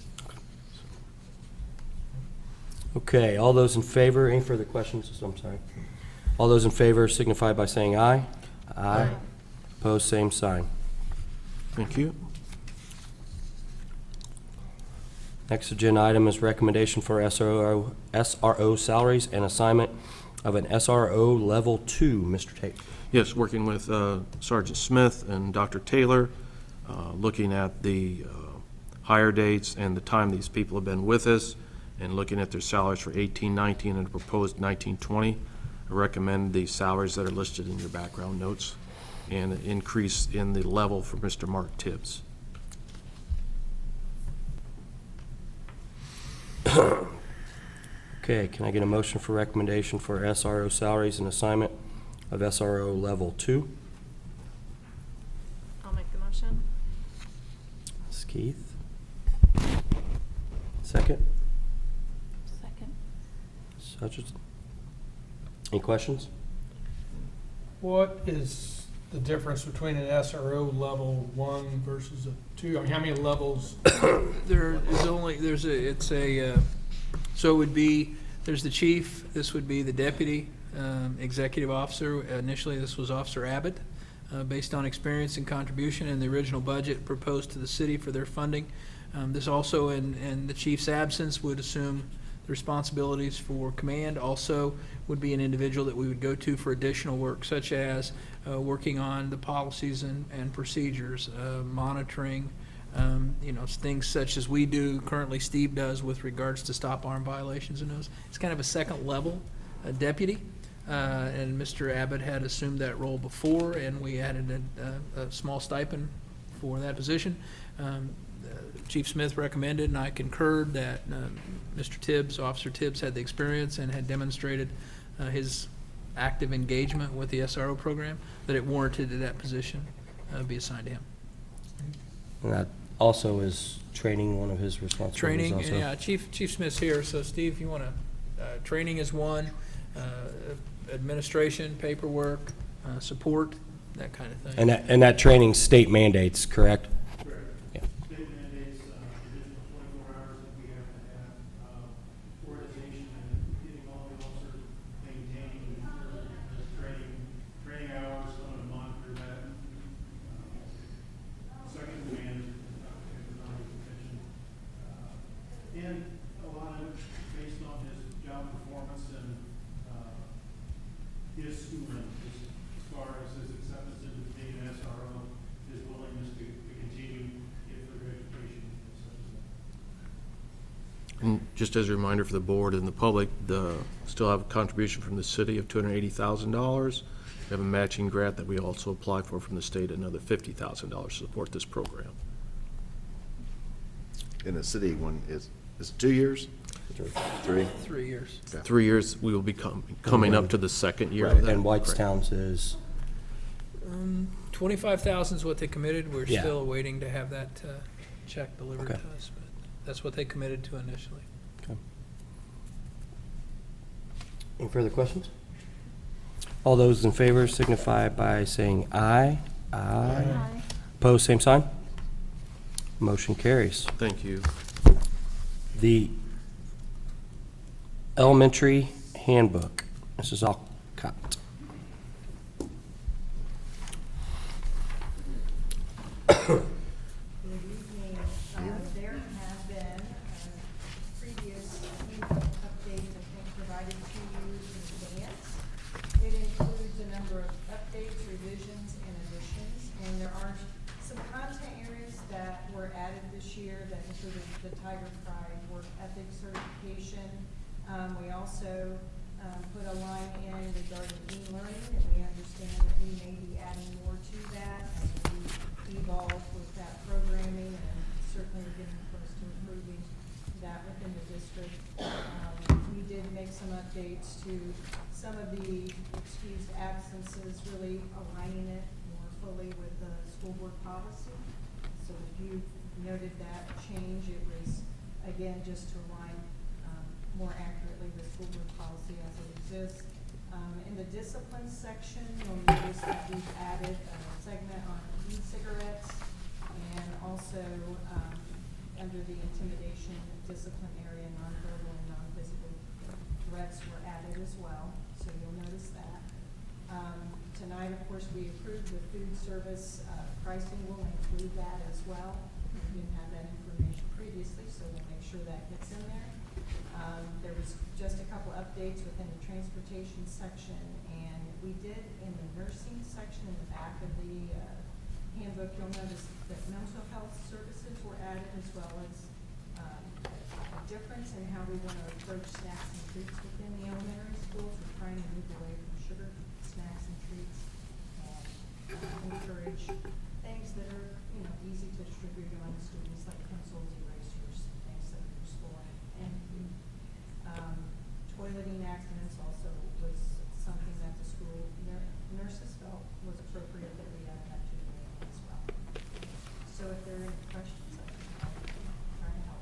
Okay, all those in favor, any further questions? I'm sorry. All those in favor signify by saying aye. Aye. Opposed, same sign. Thank you. Next agenda item is recommendation for SRO salaries and assignment of an SRO Level 2. Mr. Tate. Yes, working with Sergeant Smith and Dr. Taylor, looking at the hire dates and the time these people have been with us, and looking at their salaries for 18-19 and proposed 19-20. I recommend the salaries that are listed in your background notes and an increase in the level for Mr. Mark Tibbs. Okay, can I get a motion for recommendation for SRO salaries and assignment of SRO Level 2? I'll make the motion. Ms. Keith? Second? Second. Ms. Hutchinson? Any questions? What is the difference between an SRO level 1 versus a 2? I mean, how many levels? So it would be, there's the chief, this would be the deputy executive officer. Initially, this was Officer Abbott, based on experience and contribution in the original budget proposed to the city for their funding. This also, in the chief's absence, would assume the responsibilities for command. Also would be an individual that we would go to for additional work, such as working on the policies and procedures, monitoring, things such as we do, currently Steve does with regards to stop arm violations and those. It's kind of a second level deputy, and Mr. Abbott had assumed that role before, and we added a small stipend for that position. Chief Smith recommended, and I concurred, that Mr. Tibbs, Officer Tibbs, had the experience and had demonstrated his active engagement with the SRO program, that it warranted that that position be assigned to him. And that also is training one of his responsibilities Training, also? yeah, Chief Smith's here, so Steve, you want to, training is one, administration, paperwork, support, that kind of thing. And that training state mandates, correct? Correct. Yeah. State mandates, additional 24 hours that we have to have, organization and getting all the officers maintaining training hours, so to monitor that. Second command is not attention. And a lot of it based on his job performance and, his schooling, as far as his acceptance into being an SRO, his willingness to continue get further education and such as that. And just as a reminder for the board and the public, still have a contribution from the city of $280,000. We have a matching grant that we also apply for from the state, another $50,000 to support this program. In the city one, is it 2 years? 3? 3 years. 3 years, we will be coming up to the second year Right, of that. and Whitestown's is, 25,000 is what they committed. We're Yeah. still awaiting to have that check delivered to Okay. us, but that's what they committed to initially. okay. Any further questions? All those in favor signify by saying aye. Aye. Opposed, same sign. Motion carries. Thank you. The elementary handbook, Mrs. Alcott. Good evening. There have been previous handbook updates, I think, provided to you in advance. It includes a number of updates, revisions, and additions, and there are some content areas that were added this year that included the Tiger Pride work ethics certification. We also put a line in regarding e-learning, and we understand that we may be adding more to that as we evolve with that programming, and certainly we're getting close to improving that within the district. We did make some updates to some of the excused absences, really aligning it more fully with the school board policy. So if you noted that change, it was, again, just to align more accurately with school board policy as it exists. In the discipline section, you'll notice that we've added a segment on e-cigarettes, and also under the intimidation discipline area, nonverbal and non-physical threats were added as well, so you'll notice that. Tonight, of course, we approved the food service pricing. Will include that as well. We didn't have that information previously, so we'll make sure that gets in there. There was just a couple updates within the transportation section, and we did in the nursing section in the back of the handbook, you'll notice that mental health services were added, as well as a difference in how we want to approach snacks and treats within the elementary schools. We're trying to move away from sugar snacks and treats and encourage things that are, easy to distribute among students, like pencils, erasers, things that are useful and food. there any questions? I can try to help.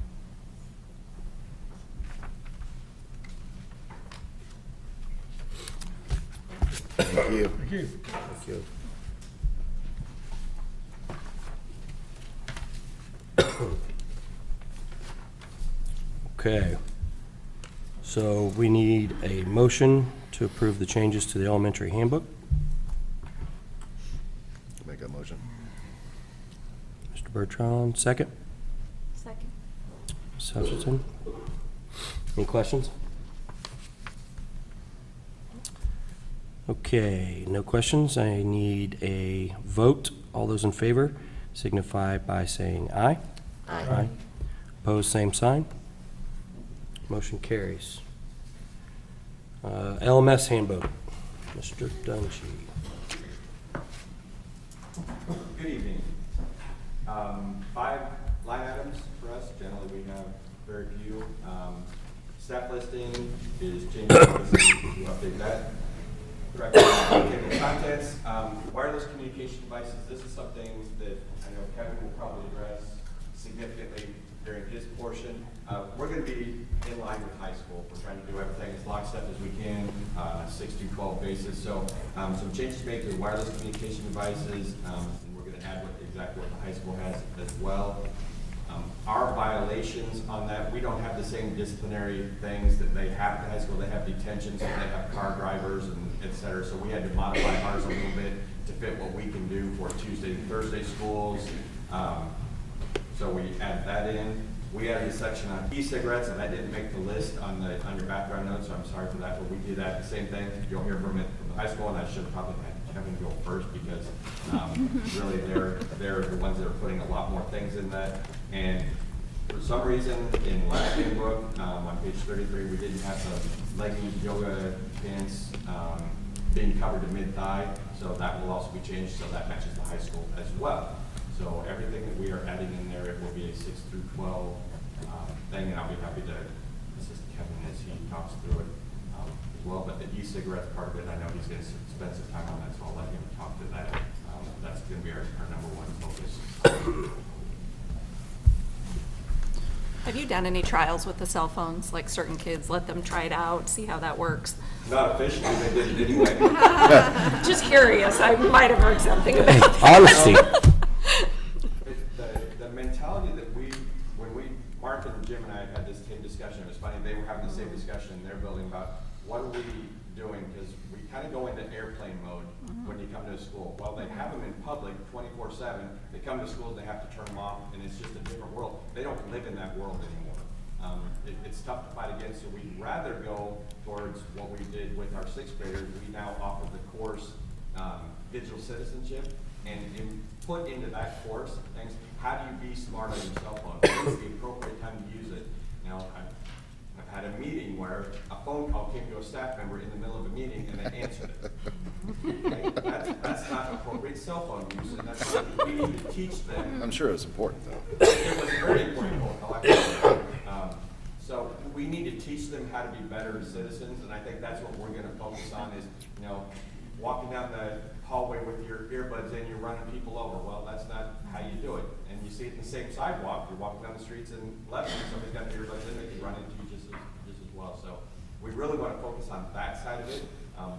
Thank you. Thank you. Thank you. Okay. So we need a motion to approve the changes to the elementary handbook. Make that motion. Mr. Bertrand, second. Second. Ms. Hutchinson? Any questions? Okay, no questions. I need a vote. All those in favor signify by saying aye. Aye. Opposed, same sign. Motion carries. LMS handbook. Mr. Dungy. Good evening. 5 line items for us. Generally, we have very few. Staff listing is changing to update that. Table contents, wireless communication devices. This is something that I know Kevin will probably address significantly during his portion. We're going to be in line with high school. We're trying to do everything as lockstep as we can, 6 to 12 basis. So some changes made to the wireless communication devices, and we're going to add exactly what the high school has as well. Our violations on that, we don't have the same disciplinary things that they have at the high school. They have detentions, and they have car drivers, and et cetera. So we had to modify ours a little bit to fit what we can do for Tuesday and Thursday schools. So we added that in. We added a section on e-cigarettes, and that didn't make the list on your background notes, so I'm sorry for that, but we did that. The same thing. You'll hear from it from the high school, and I should have probably had Kevin go first because really they're the ones that are putting a lot more things in that. And for some reason, in last handbook, on page 33, we didn't have the leggings, yoga pants being covered to mid-thigh, so that will also be changed, so that matches the high school as well. So everything that we are adding in there, it will be a 6 through 12 thing, and I'll be happy to assist Kevin as he talks through it as well. But the e-cigarettes part of it, I know he's going to spend some time on that, so I'll let him talk to that. That's going to be our number one focus. Have you done any trials with the cell phones, like certain kids, let them try it out, see how that works? Not officially, they did it anyway. Just curious, I might have heard something about that. Honesty. The mentality that Mark and Jim and I had this same discussion. It was funny, they were having the same discussion in their building about what are we doing, because we kind of go into airplane mode when you come to a school. Well, they have them in public 24/7. They come to school, they have to turn them off, and it's just a different world. They don't live in that world anymore. It's tough to fight against, so we'd rather go towards what we did with our 6th graders. We now offer the course digital citizenship, and put into that course things. How do you be smart on your cell phone? When is the appropriate time to use it? Now, I've had a meeting where a phone call came to a staff member in the middle of a meeting and they answered it. Okay? That's not appropriate cell phone use, and that's what we need to teach them. I'm sure it's important, though. It was very important. So we need to teach them how to be better citizens, and I think that's what we're going to focus on is, walking down the hallway with your earbuds in, you're running people over. Well, that's not how you do it. And you see it in the same sidewalk. You're walking down the streets and left, and somebody's got their earbuds in, they can run into you just as well. So we really want to focus on that side of it.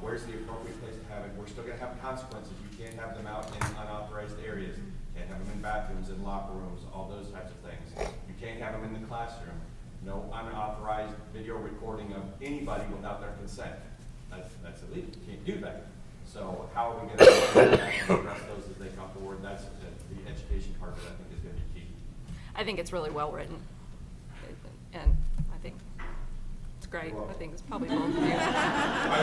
Where's the appropriate place to have it? We're still going to have consequences. You can't have them out in unauthorized areas. You can't have them in bathrooms, in locker rooms, all those types of things. You can't have them in the classroom. No unauthorized video recording of anybody without their consent. That's illegal. You can't do that. So how are we going to address those as they come forward? That's the education part of it, I think, is going to be key. I think it's really well written, and I think it's great. I think it's probably both of you.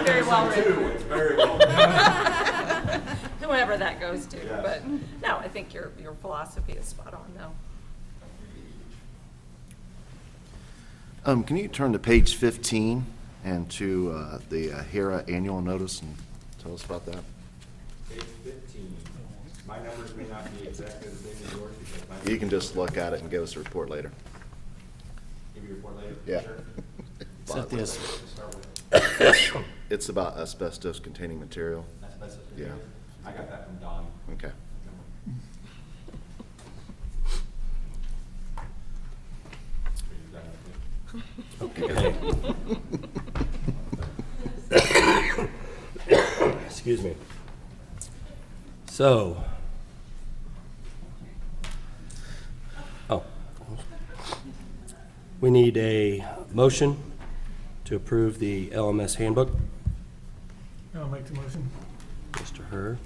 Very well written. It's very well written. Whoever that goes to, Yes. but no, I think your philosophy is spot on, though. Can you turn to page 15 and to the HERA annual notice and tell us about that? Page 15. My numbers may not be exactly the same as yours because my. You can just look at it and give us a report later. Give you a report later? Yeah. Sure. Set this. To start with. It's about asbestos-containing material. Asbestos Yeah. materials? I got that from Don. Okay. Excuse me. So, we need a motion to approve the LMS handbook. I'll make the motion. Mr. Herr.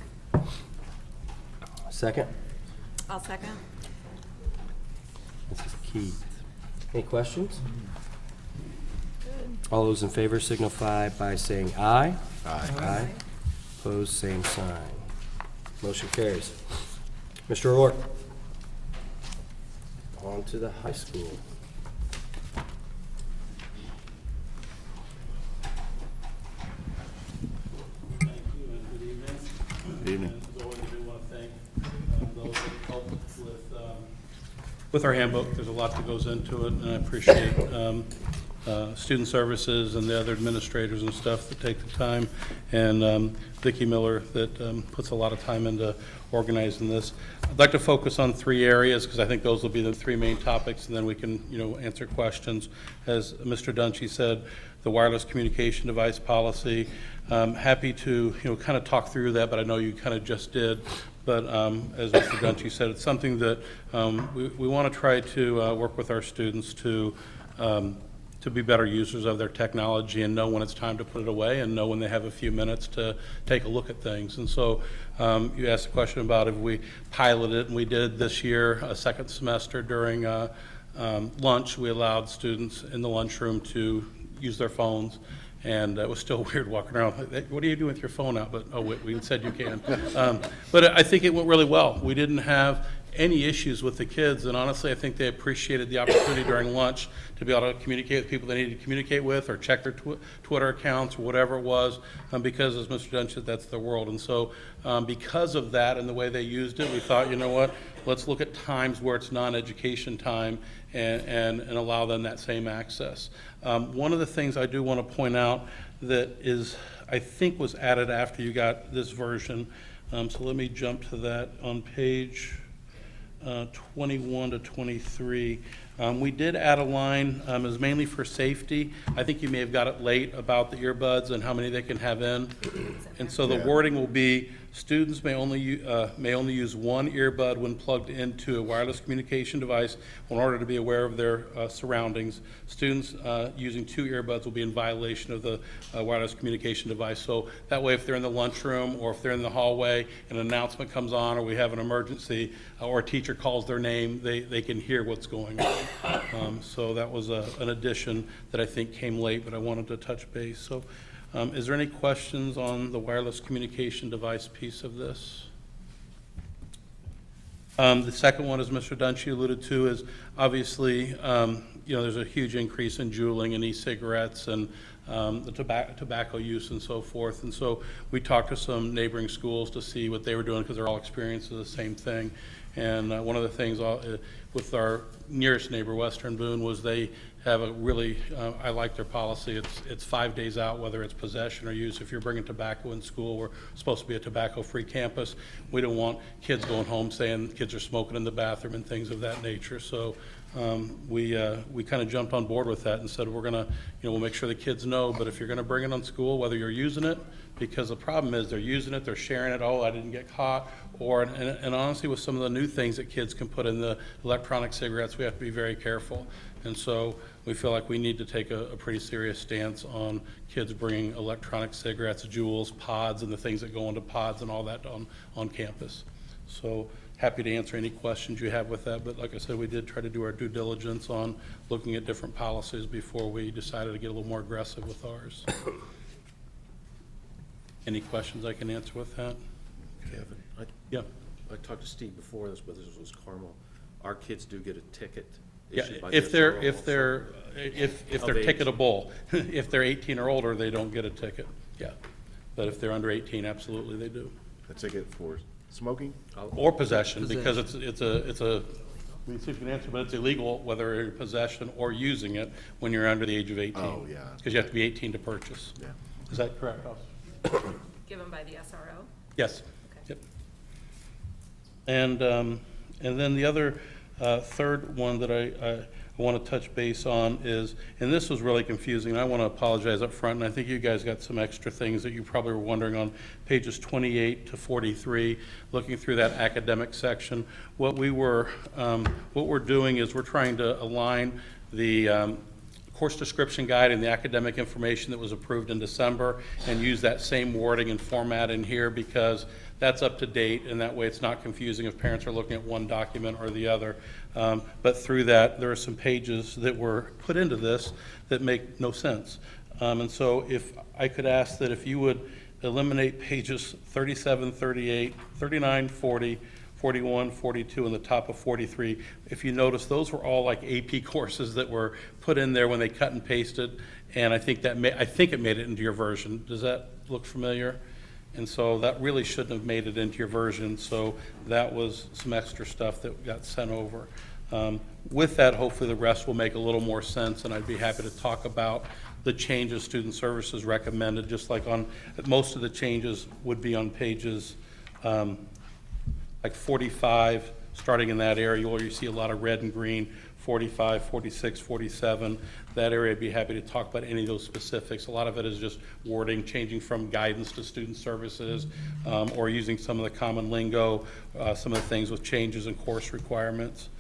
Second. I'll second. Mrs. Keith. Any questions? All those in favor signify by saying aye. Aye. Opposed, same sign. Motion carries. Mr. O'Rourke. On to the high school. Thank you and good evening. Good evening. And as always, I do want to thank those that helped with our handbook. There's a lot that goes into it, and I appreciate student services and the other administrators and stuff that take the time, and Vicki Miller that puts a lot of time into organizing this. I'd like to focus on 3 areas because I think those will be the 3 main topics, and then we can, answer questions. As Mr. Dungy said, the wireless communication device policy. Happy to, kind of talk through that, but I know you kind of just did. But as Mr. Dungy said, it's something that we want to try to work with our students to be better users of their technology and know when it's time to put it away and know when they have a few minutes to take a look at things. And so you asked a question about if we piloted, and we did this year, a second semester during lunch. We allowed students in the lunchroom to use their phones. And it was still weird walking around, like, what are you doing with your phone out? But, oh, wait, we said you can. But I think it went really well. We didn't have any issues with the kids, and honestly, I think they appreciated the opportunity during lunch to be able to communicate with people they needed to communicate with, or check their Twitter accounts, or whatever it was, because, as Mr. Dunn said, that's their world. And so because of that and the way they used it, we thought, you know what, let's look at times where it's non-education time and allow them that same access. One of the things I do want to point out that is, I think, was added after you got this version, so let me jump to that on page 21 to 23. We did add a line, it was mainly for safety. I think you may have got it late about the earbuds and how many they can have in. And so the wording will be, students may only use one earbud when plugged into a wireless communication device in order to be aware of their surroundings. Students using 2 earbuds will be in violation of the wireless communication device. So that way, if they're in the lunchroom or if they're in the hallway and an announcement comes on, or we have an emergency, or a teacher calls their name, they can hear what's going on. So that was an addition that I think came late, but I wanted to touch base. So is there any questions on the wireless communication device piece of this? The second one, as Mr. Dungy alluded to, is obviously, there's a huge increase in juuling and e-cigarettes and the tobacco use and so forth. And so we talked to some neighboring schools to see what they were doing, because they're all experiencing the same thing. And one of the things with our nearest neighbor, Western Boone, was they have a really, I like their policy. It's 5 days out, whether it's possession or use. If you're bringing tobacco in school, we're supposed to be a tobacco-free campus. We don't want kids going home saying kids are smoking in the bathroom and things of that nature. So we kind of jumped on board with that and said, we're gonna, we'll make sure the kids know, but if you're gonna bring it on school, whether you're using it, because the problem is they're using it, they're sharing it, oh, I didn't get caught, or, and honestly, with some of the new things that kids can put in the electronic cigarettes, we have to be very careful. And so we feel like we need to take a pretty serious stance on kids bringing electronic cigarettes, Juuls, pods, and the things that go into pods and all that on campus. So happy to answer any questions you have with that, but like I said, we did try to do our due diligence on looking at different policies before we decided to get a little more aggressive with ours. Any questions I can answer with that? Kevin, Yeah. I talked to Steve before this, whether this was Carmel. Our kids do get a ticket Yeah, issued by if the they're Of age. ticketable. If they're 18 or older, they don't get a ticket. Yeah. But if they're under 18, absolutely they do. A ticket for smoking? Or possession, because it's a, we see if you can answer, but it's illegal whether you're in possession or using it when you're under the age of 18. Oh, yeah. Because you have to be 18 to purchase. Yeah. Is that correct, Officer? Given by the SRO? Yes. Okay. Yep. And then the other third one that I I want to touch base on is, and this was really confusing, and I want to apologize up front, and I think you guys got some extra things that you probably were wondering on pages 28 to 43, looking through that academic section. What we're doing is we're trying to align the course description guide and the academic information that was approved in December and use that same wording and format in here because that's up to date, and that way it's not confusing if parents are looking at one document or the other. But through that, there are some pages that were put into this that make no sense. And so if I could ask that if you would eliminate pages 37, 38, 39, 40, 41, 42, and the top of 43. If you notice, those were all like AP courses that were put in there when they cut and pasted, and I think it made it into your version. Does that look familiar? And so that really shouldn't have made it into your version, so that was some extra stuff that got sent over. With that, hopefully the rest will make a little more sense, and I'd be happy to talk about the changes Student Services recommended, just like on, most of the changes would be on pages like 45, starting in that area where you see a lot of red and green, 45, 46, 47. That area, I'd be happy to talk about any of those specifics. A lot of it is just wording, changing from guidance to student services, or using some of the common lingo, some of the things with changes in course requirements.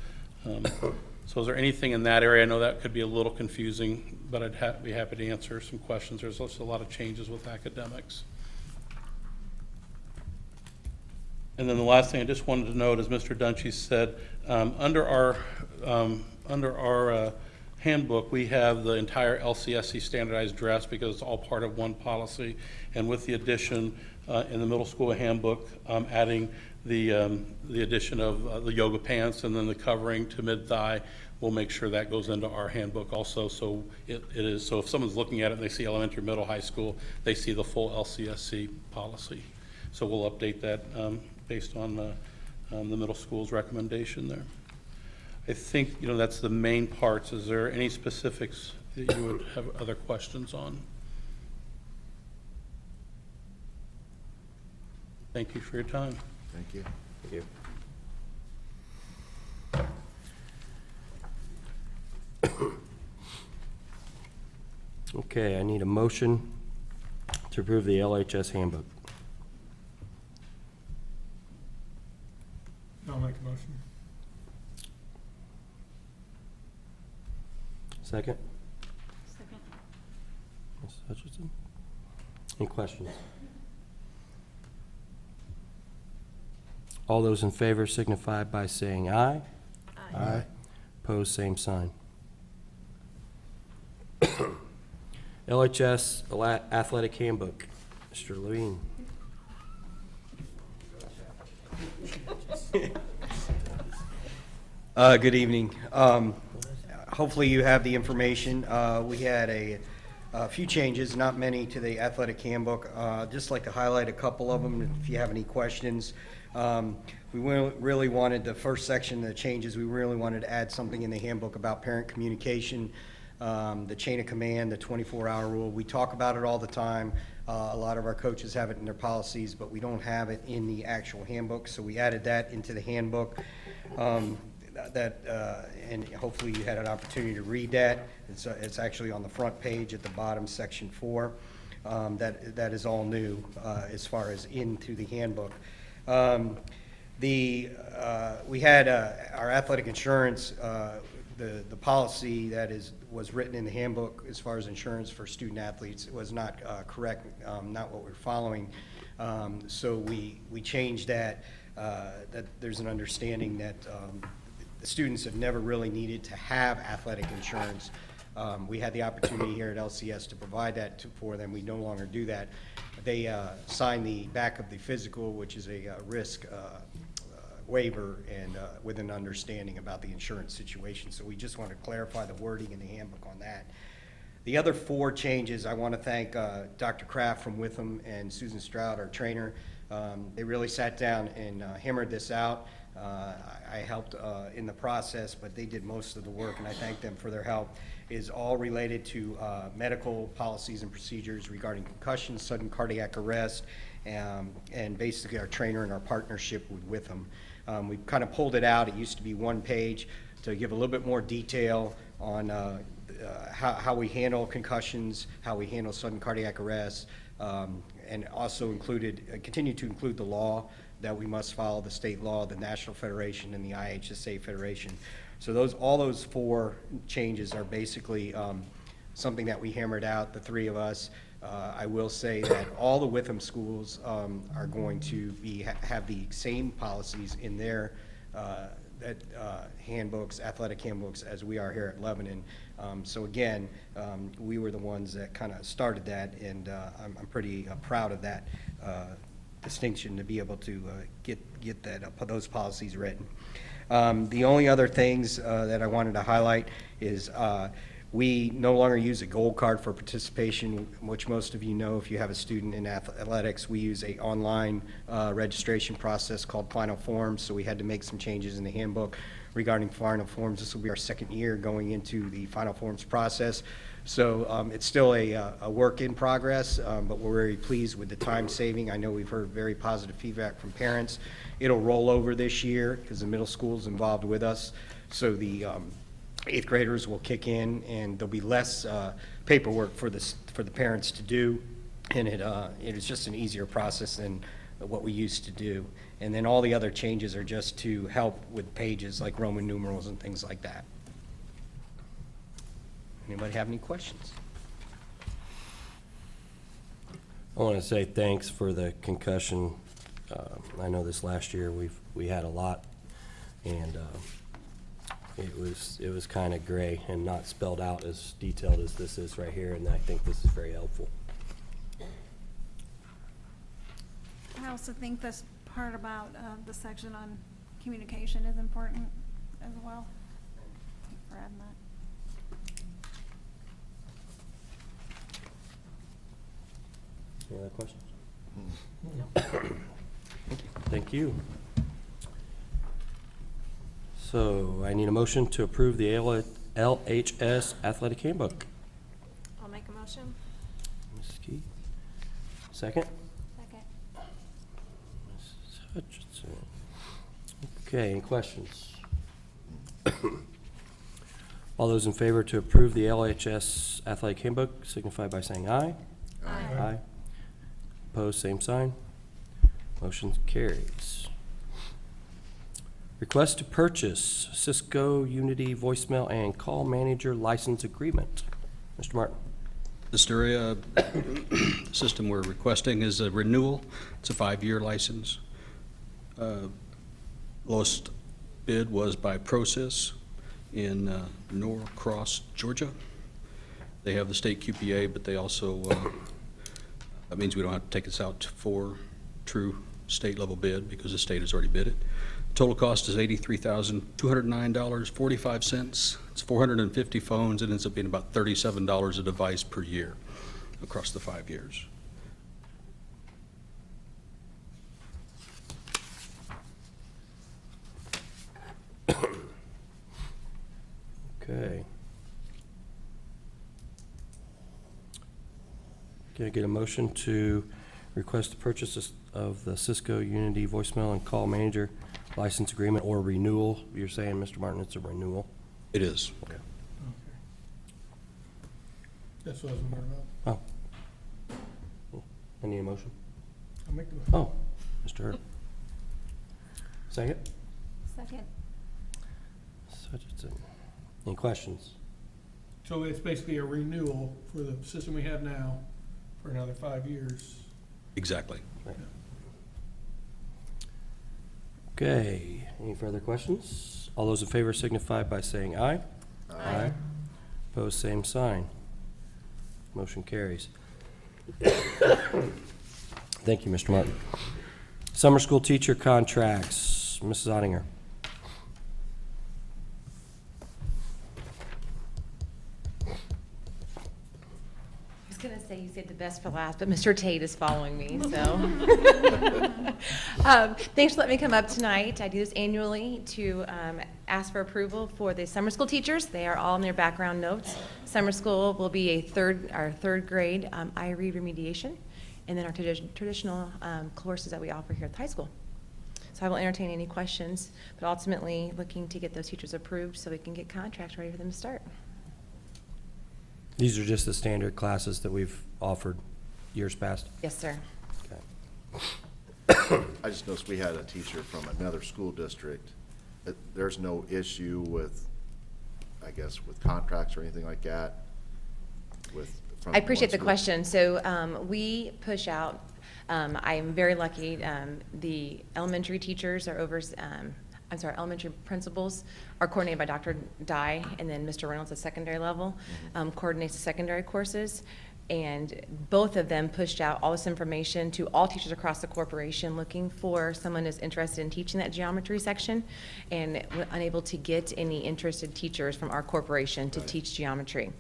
So is there anything in that area? I know that could be a little confusing, but I'd be happy to answer some questions. There's also a lot of changes with academics. And then the last thing I just wanted to note, as Mr. Dungy said, under our handbook, we have the entire LCSC standardized dress because it's all part of one policy. And with the addition in the middle school handbook, adding the addition of the yoga pants and then the covering to mid-thigh, we'll make sure that goes into our handbook also. So it is, so if someone's looking at it and they see elementary, middle, high school, they see the full LCSC policy. So we'll update that based on the middle school's recommendation there. I think, that's the main parts. Is there any specifics that you would have other questions on? Thank you for your time. Thank you. Thank you. Okay, I need a motion to approve the LHS handbook. I'll make a motion. Second? Second. Ms. Hutchinson? Any questions? All those in favor signify by saying aye. Aye. Opposed, same sign. LHS Athletic Handbook, Mr. Levine. Good evening. Hopefully you have the information. We had a few changes, not many, to the athletic handbook. Just like to highlight a couple of them if you have any questions. We really wanted, the first section, the changes, we really wanted to add something in the handbook about parent communication, the chain of command, the 24-hour rule. We talk about it all the time. A lot of our coaches have it in their policies, but we don't have it in the actual handbook, so we added that into the handbook. And hopefully you had an opportunity to read that. It's actually on the front page at the bottom, section 4. That is all new as far as into the handbook. We had our athletic insurance, the policy that was written in the handbook as far as insurance for student athletes was not correct, not what we're following. So we changed that. That there's an understanding that the students have never really needed to have athletic insurance. We had the opportunity here at LCS to provide that for them. We no longer do that. They sign the back of the physical, which is a risk waiver, and with an understanding about the insurance situation. So we just want to clarify the wording in the handbook on that. The other 4 changes, I want to thank Dr. Kraft from Witham and Susan Stroud, our trainer. They really sat down and hammered this out. I helped in the process, but they did most of the work, and I thank them for their help. Is all related to medical policies and procedures regarding concussion, sudden cardiac arrest, and basically our trainer and our partnership with Witham. We kind of pulled it out. It used to be 1 page. to give a little bit more detail on how we handle concussions, how we handle sudden cardiac arrest, and also continue to include the law that we must follow, the state law, the National Federation, and the IHSA Federation. So all those 4 changes are basically something that we hammered out, the 3 of us. I will say that all the Witham schools are going to have the same policies in their handbooks, athletic handbooks, as we are here at Lebanon. So again, we were the ones that kind of started that, and I'm pretty proud of that distinction to be able to get those policies written. The only other things that I wanted to highlight is we no longer use a gold card for participation, which most of you know. If you have a student in athletics, we use an online registration process called Final Forms, so we had to make some changes in the handbook regarding Final Forms. This will be our 2nd year going into the Final Forms process. So it's still a work in progress, but we're very pleased with the time saving. I know we've heard very positive feedback from parents. It'll roll over this year because the middle school is involved with us. So the 8th graders will kick in, and there'll be less paperwork for the parents to do, and it is just an easier process than what we used to do. And then all the other changes are just to help with pages like Roman numerals and things like that. Anybody have any questions? I want to say thanks for the concussion. I know this last year we had a lot, and it was kind of gray and not spelled out as detailed as this is right here, and I think this is very helpful. I also think this part about the section on communication is important as well. Thank you for adding that. Any other questions? Thank you. So I need a motion to approve the LHS Athletic Handbook. I'll make a motion. Mrs. Key. Second? Second. Mrs. Hutchinson. Okay, any questions? All those in favor to approve the LHS Athletic Handbook signify by saying aye. Aye. Aye. Opposed, same sign. Motion carries. Request to purchase Cisco Unity voicemail and call manager license agreement. Mr. Martin. This area system we're requesting is a renewal. It's a 5-year license. Lowest bid was by Process in Norcross, Georgia. They have the state QPA, but they also, that means we don't have to take this out for true state level bid because the state has already bid it. Total cost is $83,209.45. It's 450 phones, and ends up being about $37 a device per year across the 5 years. Okay. Can I get a motion to request the purchase of the Cisco Unity voicemail and call manager license agreement or renewal? You're saying, Mr. Martin, it's a renewal? It is. Okay. That's what I was wondering about. Oh. I need a motion? I'll make the motion. Oh, Mr. Hurd. Second? Second. Hutchinson. Any questions? So it's basically a renewal for the system we have now for another 5 years. Exactly. Right. Okay, any further questions? All those in favor signify by saying aye. Aye. Opposed, same sign. Motion carries. Thank you, Mr. Martin. Summer school teacher contracts, Mrs. Ottinger. I was going to say, you saved the best for last, but Mr. Tate is following me, so. Thanks for letting me come up tonight. I do this annually to ask for approval for the summer school teachers. They are all in their background notes. Summer school will be our third grade IRE remediation, and then our traditional courses that we offer here at the high school. So So I will entertain any questions, but ultimately looking to get those teachers approved so we can get contracts ready for them to start. These are just the standard classes that we've offered years past? Yes, sir. Okay. I just noticed we had a teacher from another school district. There's no issue with, I guess, with contracts or anything like that from I appreciate one the school? question. So we push out, I am very lucky, the elementary teachers are elementary principals are coordinated by Dr. Dye, and then Mr. Reynolds at secondary level coordinates the secondary courses. And both of them pushed out all this information to all teachers across the corporation looking for someone who's interested in teaching that geometry section, and unable to get any interested teachers from our corporation to teach geometry.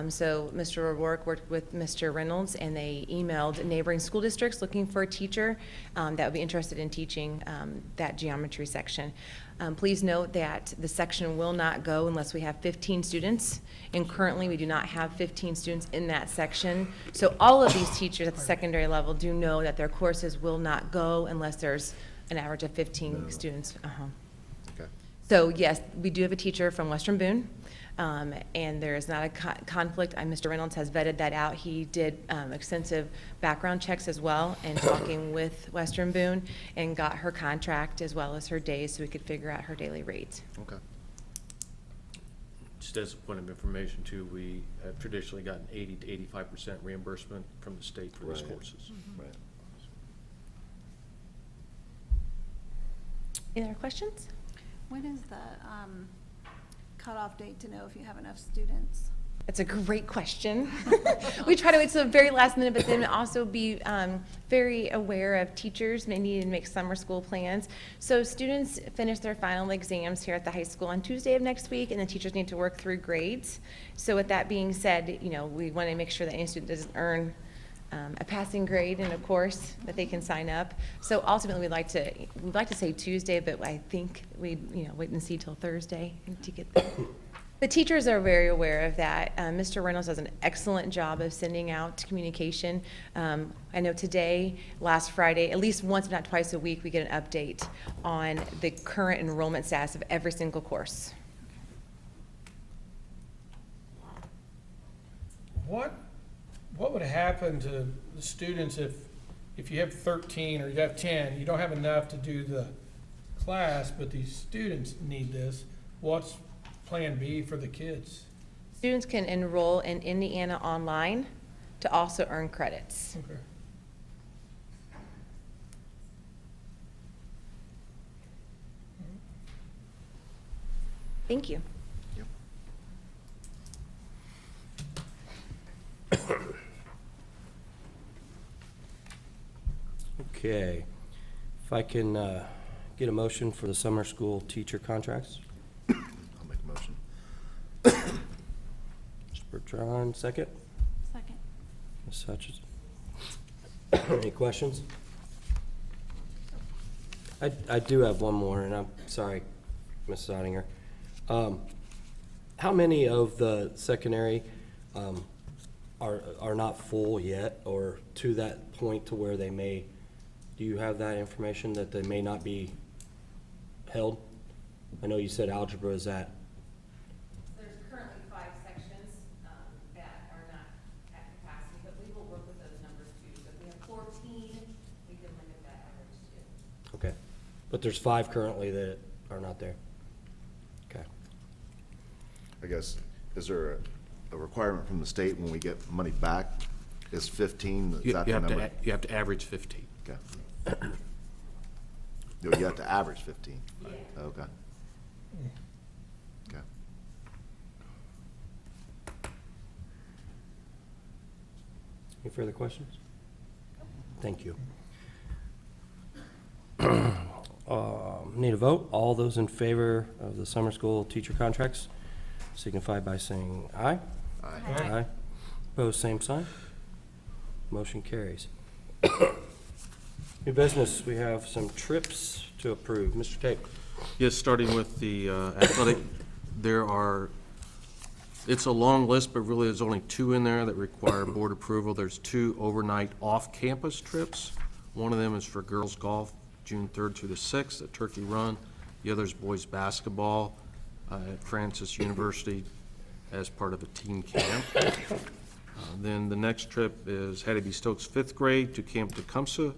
So Mr. O'Rourke worked with Mr. Reynolds, and they emailed neighboring school districts looking for a teacher that would be interested in teaching that geometry section. Please note that the section will not go unless we have 15 students, and currently we do not have 15 students in that section. So all of these teachers at the secondary level do know that their courses will not go unless there's an average of 15 students. Okay. So yes, we do have a teacher from Western Boone, and there is not a conflict. Mr. Reynolds has vetted that out. He did extensive background checks as well, and talking with Western Boone, and got her contract as well as her days so we could figure out her daily rate. Okay. Just as a point of information too, we have traditionally gotten 80 to 85% reimbursement from the state for these Right. courses. Right. Any other questions? When is the cutoff date to know if you have enough students? That's a great question. We try to wait till the very last minute, but then also be very aware of teachers may need to make summer school plans. So students finish their final exams here at the high school on Tuesday of next week, and the teachers need to work through grades. So with that being said, we want to make sure that any student doesn't earn a passing grade in a course that they can sign up. So ultimately, we'd like to say Tuesday, but I think we'd wait and see till Thursday to get there. The teachers are very aware of that. Mr. Reynolds does an excellent job of sending out communication. I know today, last Friday, at least once, if not twice a week, we get an update on the current enrollment status of every single course. What would happen to the students if you have 13 or you have 10, you don't have enough to do the class, but these students need this? What's plan B for the kids? Students can enroll in Indiana Online to also earn credits. Okay. Thank you. Okay. If I can get a motion for the summer school teacher contracts? I'll make a motion. Mr. Bertrand, second? Second. Ms. Hutchins? Any questions? I do have one more, and I'm sorry, Mrs. Ottinger. How many of the secondary are not full yet, or to that point to where they may, do you have that information that they may not be held? I know you said algebra is at, There's currently 5 sections that are not at capacity, but we will work with those numbers too. So if we have 14, we can limit that average to. okay. But there's 5 currently that are not there. Okay. I guess, is there a requirement from the state when we get money back? Is 15, is that the number? You have to average 15. Okay. No, you have to average 15? Yeah. Okay. Okay. Any further questions? Thank you. Need a vote. All those in favor of the summer school teacher contracts signify by saying aye. Aye. Aye. Opposed, same sign. Motion carries. New business, we have some trips to approve. Mr. Tate. Yes, starting with the athletic, it's a long list, but really there's only 2 in there that require board approval. There's 2 overnight off-campus trips. One of them is for girls golf June 3rd through the 6th at Turkey Run. The other is boys basketball at Francis University as part of a teen camp. Then the next trip is Hattie B. Stokes 5th grade to Camp Tecumseh,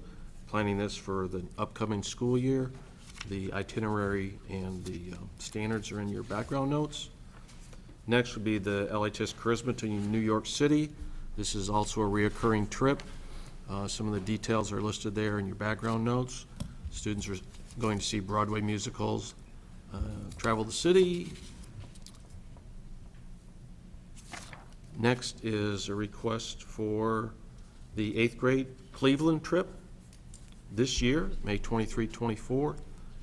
planning this for the upcoming school year. The itinerary and the standards are in your background notes. Next would be the LHS Charisma to New York City. This is also a reoccurring trip. Some of the details are listed there in your background notes. Students are going to see Broadway musicals, travel the city. Next is a request for the 8th grade Cleveland trip this year, May 23, 24.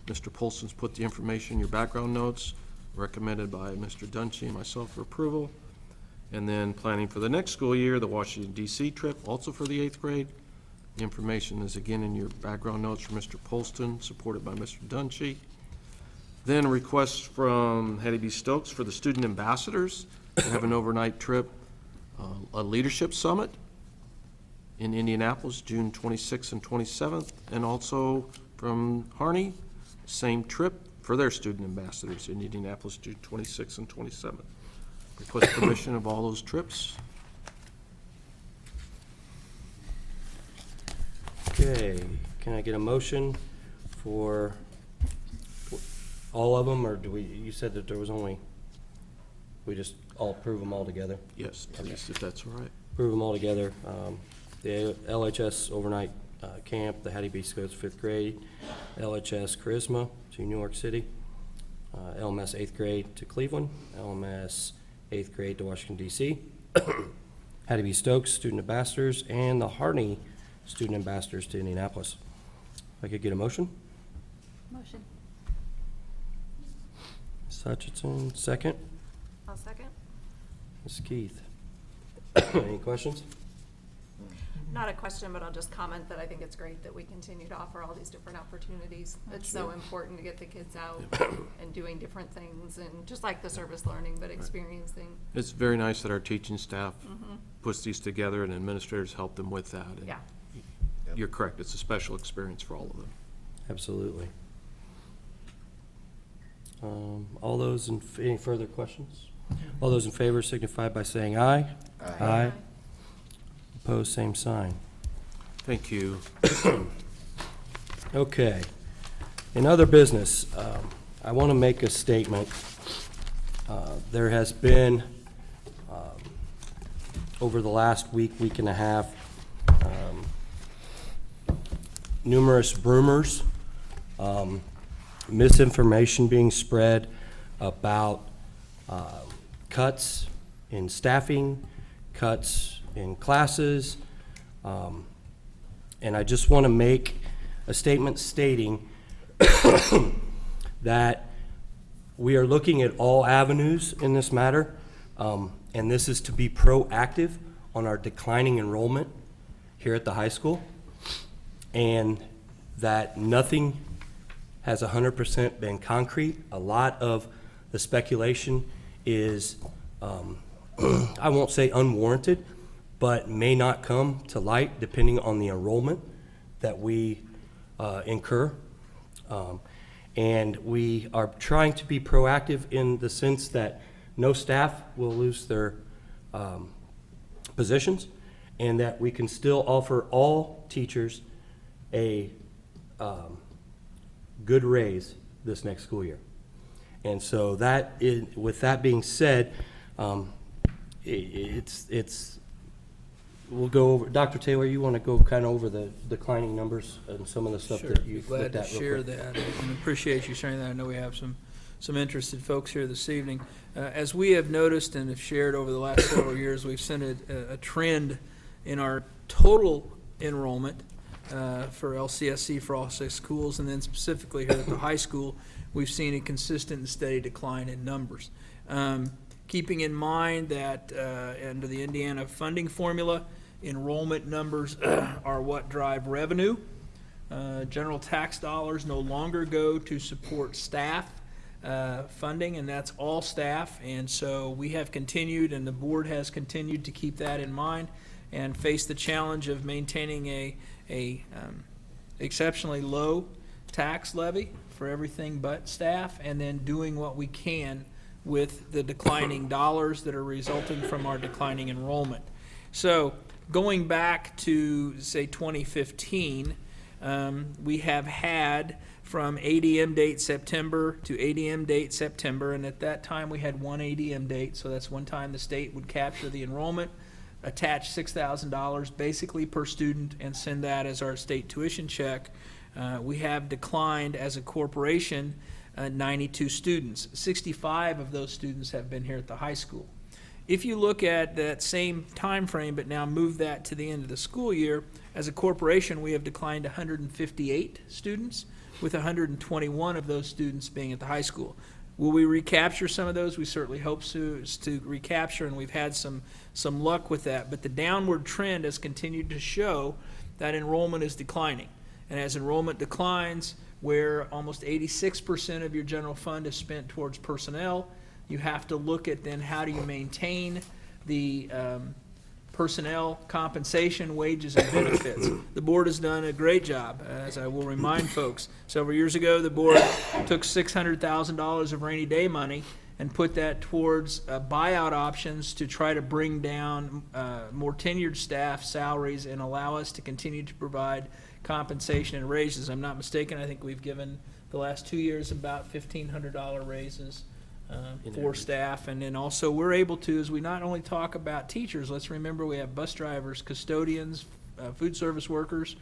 Mr. Polson's put the information in your background notes, recommended by Mr. Dunshee and myself for approval. And then planning for the next school year, the Washington D.C. trip, also for the 8th grade. The information is again in your background notes from Mr. Polston, supported by Mr. Dunshee. Then requests from Hattie B. Stokes for the student ambassadors to have an overnight trip, a leadership summit in Indianapolis, June 26th and 27th, and also from Harney, same trip for their student ambassadors in Indianapolis, June 26th and 27th. Request permission of all those trips. Okay, can I get a motion for all of them, or do we, you said that there was only, we just all approve them all together? Yes, please, if that's all right. Approve them all together. The LHS overnight camp, the Hattie B. Stokes 5th grade, LHS Charisma to New York City, LMS 8th grade to Cleveland, LMS 8th grade to Washington, D.C., Hattie B. Stokes student ambassadors, and the Harney student ambassadors to Indianapolis. If I could get a motion? Motion. Ms. Hutchinson, second. I'll second. Ms. Keith. Any questions? Not a question, but I'll just comment that I think it's great that we continue to offer all these different opportunities. It's so important to get the kids out and doing different things, and just like the service learning, but experiencing. It's very nice that our teaching staff puts these together and administrators help them with that. And Yeah. you're correct, it's a special experience for all of them. Absolutely. All those any further questions? All those in favor signify by saying aye. Aye. Opposed, same sign. Thank you. Okay. In other business, I want to make a statement. There has been, over the last week, week and a half, numerous rumors, misinformation being spread about cuts in staffing, cuts in classes, and I just want to make a statement stating that we are looking at all avenues in this matter, and this is to be proactive on our declining enrollment here at the high school, and that nothing has 100% been concrete. A lot of the speculation is, I won't say unwarranted, but may not come to light depending on the enrollment that we incur. And we are trying to be proactive in the sense that no staff will lose their positions, and that we can still offer all teachers a good raise this next school year. And so that is, with that being said, we'll go over, Dr. Taylor, you want to go kind of over the declining numbers and some of the stuff that Be you've glad looked to at real share quick? that, and appreciate you sharing that. I know we have some interested folks here this evening. As we have noticed and have shared over the last several years, we've seen a trend in our total enrollment for LCSC for all 6 schools, and then specifically here at the high school, we've seen a consistent and steady decline in numbers. Keeping in mind that under the Indiana funding formula, enrollment numbers are what drive revenue. General tax dollars no longer go to support staff funding, and that's all staff. And so we have continued, and the board has continued to keep that in mind and face the challenge of maintaining a exceptionally low tax levy for everything but staff, and then doing what we can with the declining dollars that are resulting from our declining enrollment. So going back to, say, 2015, we have had from ADM date September to ADM date September, and at that time we had one ADM date, so that's one time the state would capture the enrollment, attach $6,000 basically per student, and send that as our state tuition check. We have declined as a corporation 92 students. 65 of those students have been here at the high school. If you look at that same time frame, but now move that to the end of the school year, as a corporation, we have declined 158 students, with 121 of those students being at the high school. Will we recapture some of those? We certainly hope to recapture, and we've had some luck with that. But the downward trend has continued to show that enrollment is declining. And as enrollment declines, where almost 86% of your general fund is spent towards personnel, you have to look at then how do you maintain the personnel compensation, wages, and benefits. The board has done a great job, as I will remind folks. Several years ago, the board took $600,000 of rainy day money and put that towards buyout options to try to bring down more tenured staff salaries and allow us to continue to provide compensation and raises. I'm not mistaken, I think we've given the last 2 years about $1,500 raises for staff. And then also we're able to, as we not only talk about teachers, let's remember we have bus drivers, custodians, food service workers,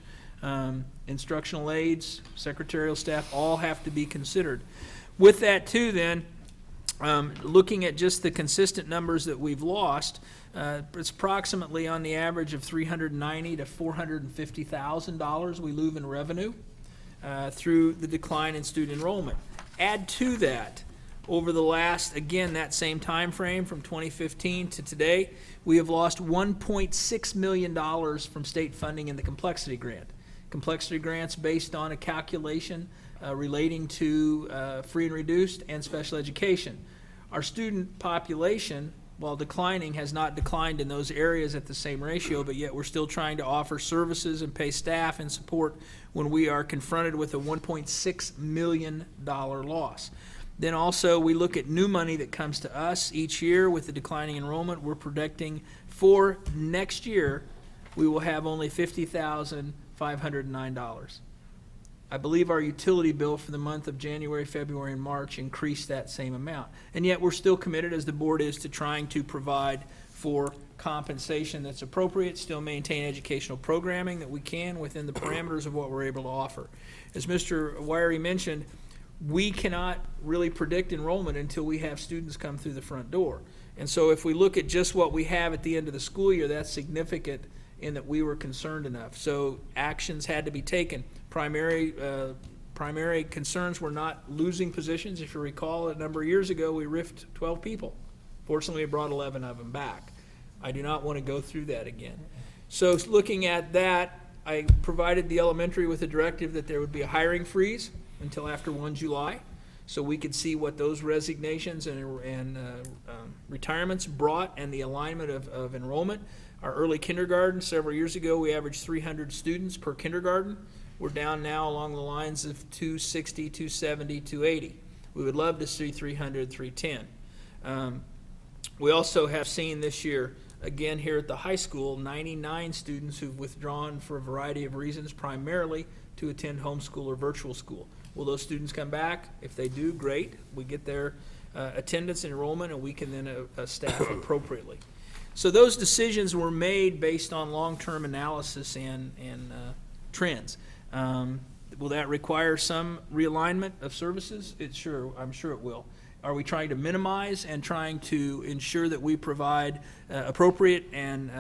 instructional aides, secretarial staff, all have to be considered. With that too then, looking at just the consistent numbers that we've lost, it's approximately on the average of $390,000 to $450,000 we lose in revenue through the decline in student enrollment. Add to that, over the last, again, that same time frame from 2015 to today, we have lost $1.6 million from state funding in the Complexity Grant. Complexity Grant's based on a calculation relating to free and reduced and special education. Our student population, while declining, has not declined in those areas at the same ratio, but yet we're still trying to offer services and pay staff and support when we are confronted with a $1.6 million loss. Then also we look at new money that comes to us each year with the declining enrollment. We're predicting for next year we will have only $50,509. I believe our utility bill for the month of January, February, and March increased that same amount. And yet we're still committed, as the board is, to trying to provide for compensation that's appropriate, still maintain educational programming that we can within the parameters of what we're able to offer. As Mr. Wiry mentioned, we cannot really predict enrollment until we have students come through the front door. And so if we look at just what we have at the end of the school year, that's significant in that we were concerned enough. So actions had to be taken. Primary concerns were not losing positions. If you recall, a number of years ago, we riffed 12 people. Fortunately, we brought 11 of them back. I do not want to go through that again. So looking at that, I provided the elementary with a directive that there would be a hiring freeze until after 1 July, so we could see what those resignations and retirements brought and the alignment of enrollment. Our early kindergarten, several years ago, we averaged 300 students per kindergarten. We're down now along the lines of 260, 270, 280. We would love to see 300, 310. We also have seen this year, again here at the high school, 99 students who've withdrawn for a variety of reasons, primarily to attend homeschool or virtual school. Will those students come back? If they do, great. We get their attendance and enrollment, and we can then staff appropriately. So those decisions were made based on long-term analysis and trends. Will that require some realignment of services? I'm sure it will. Are we trying to minimize and trying to ensure that we provide appropriate and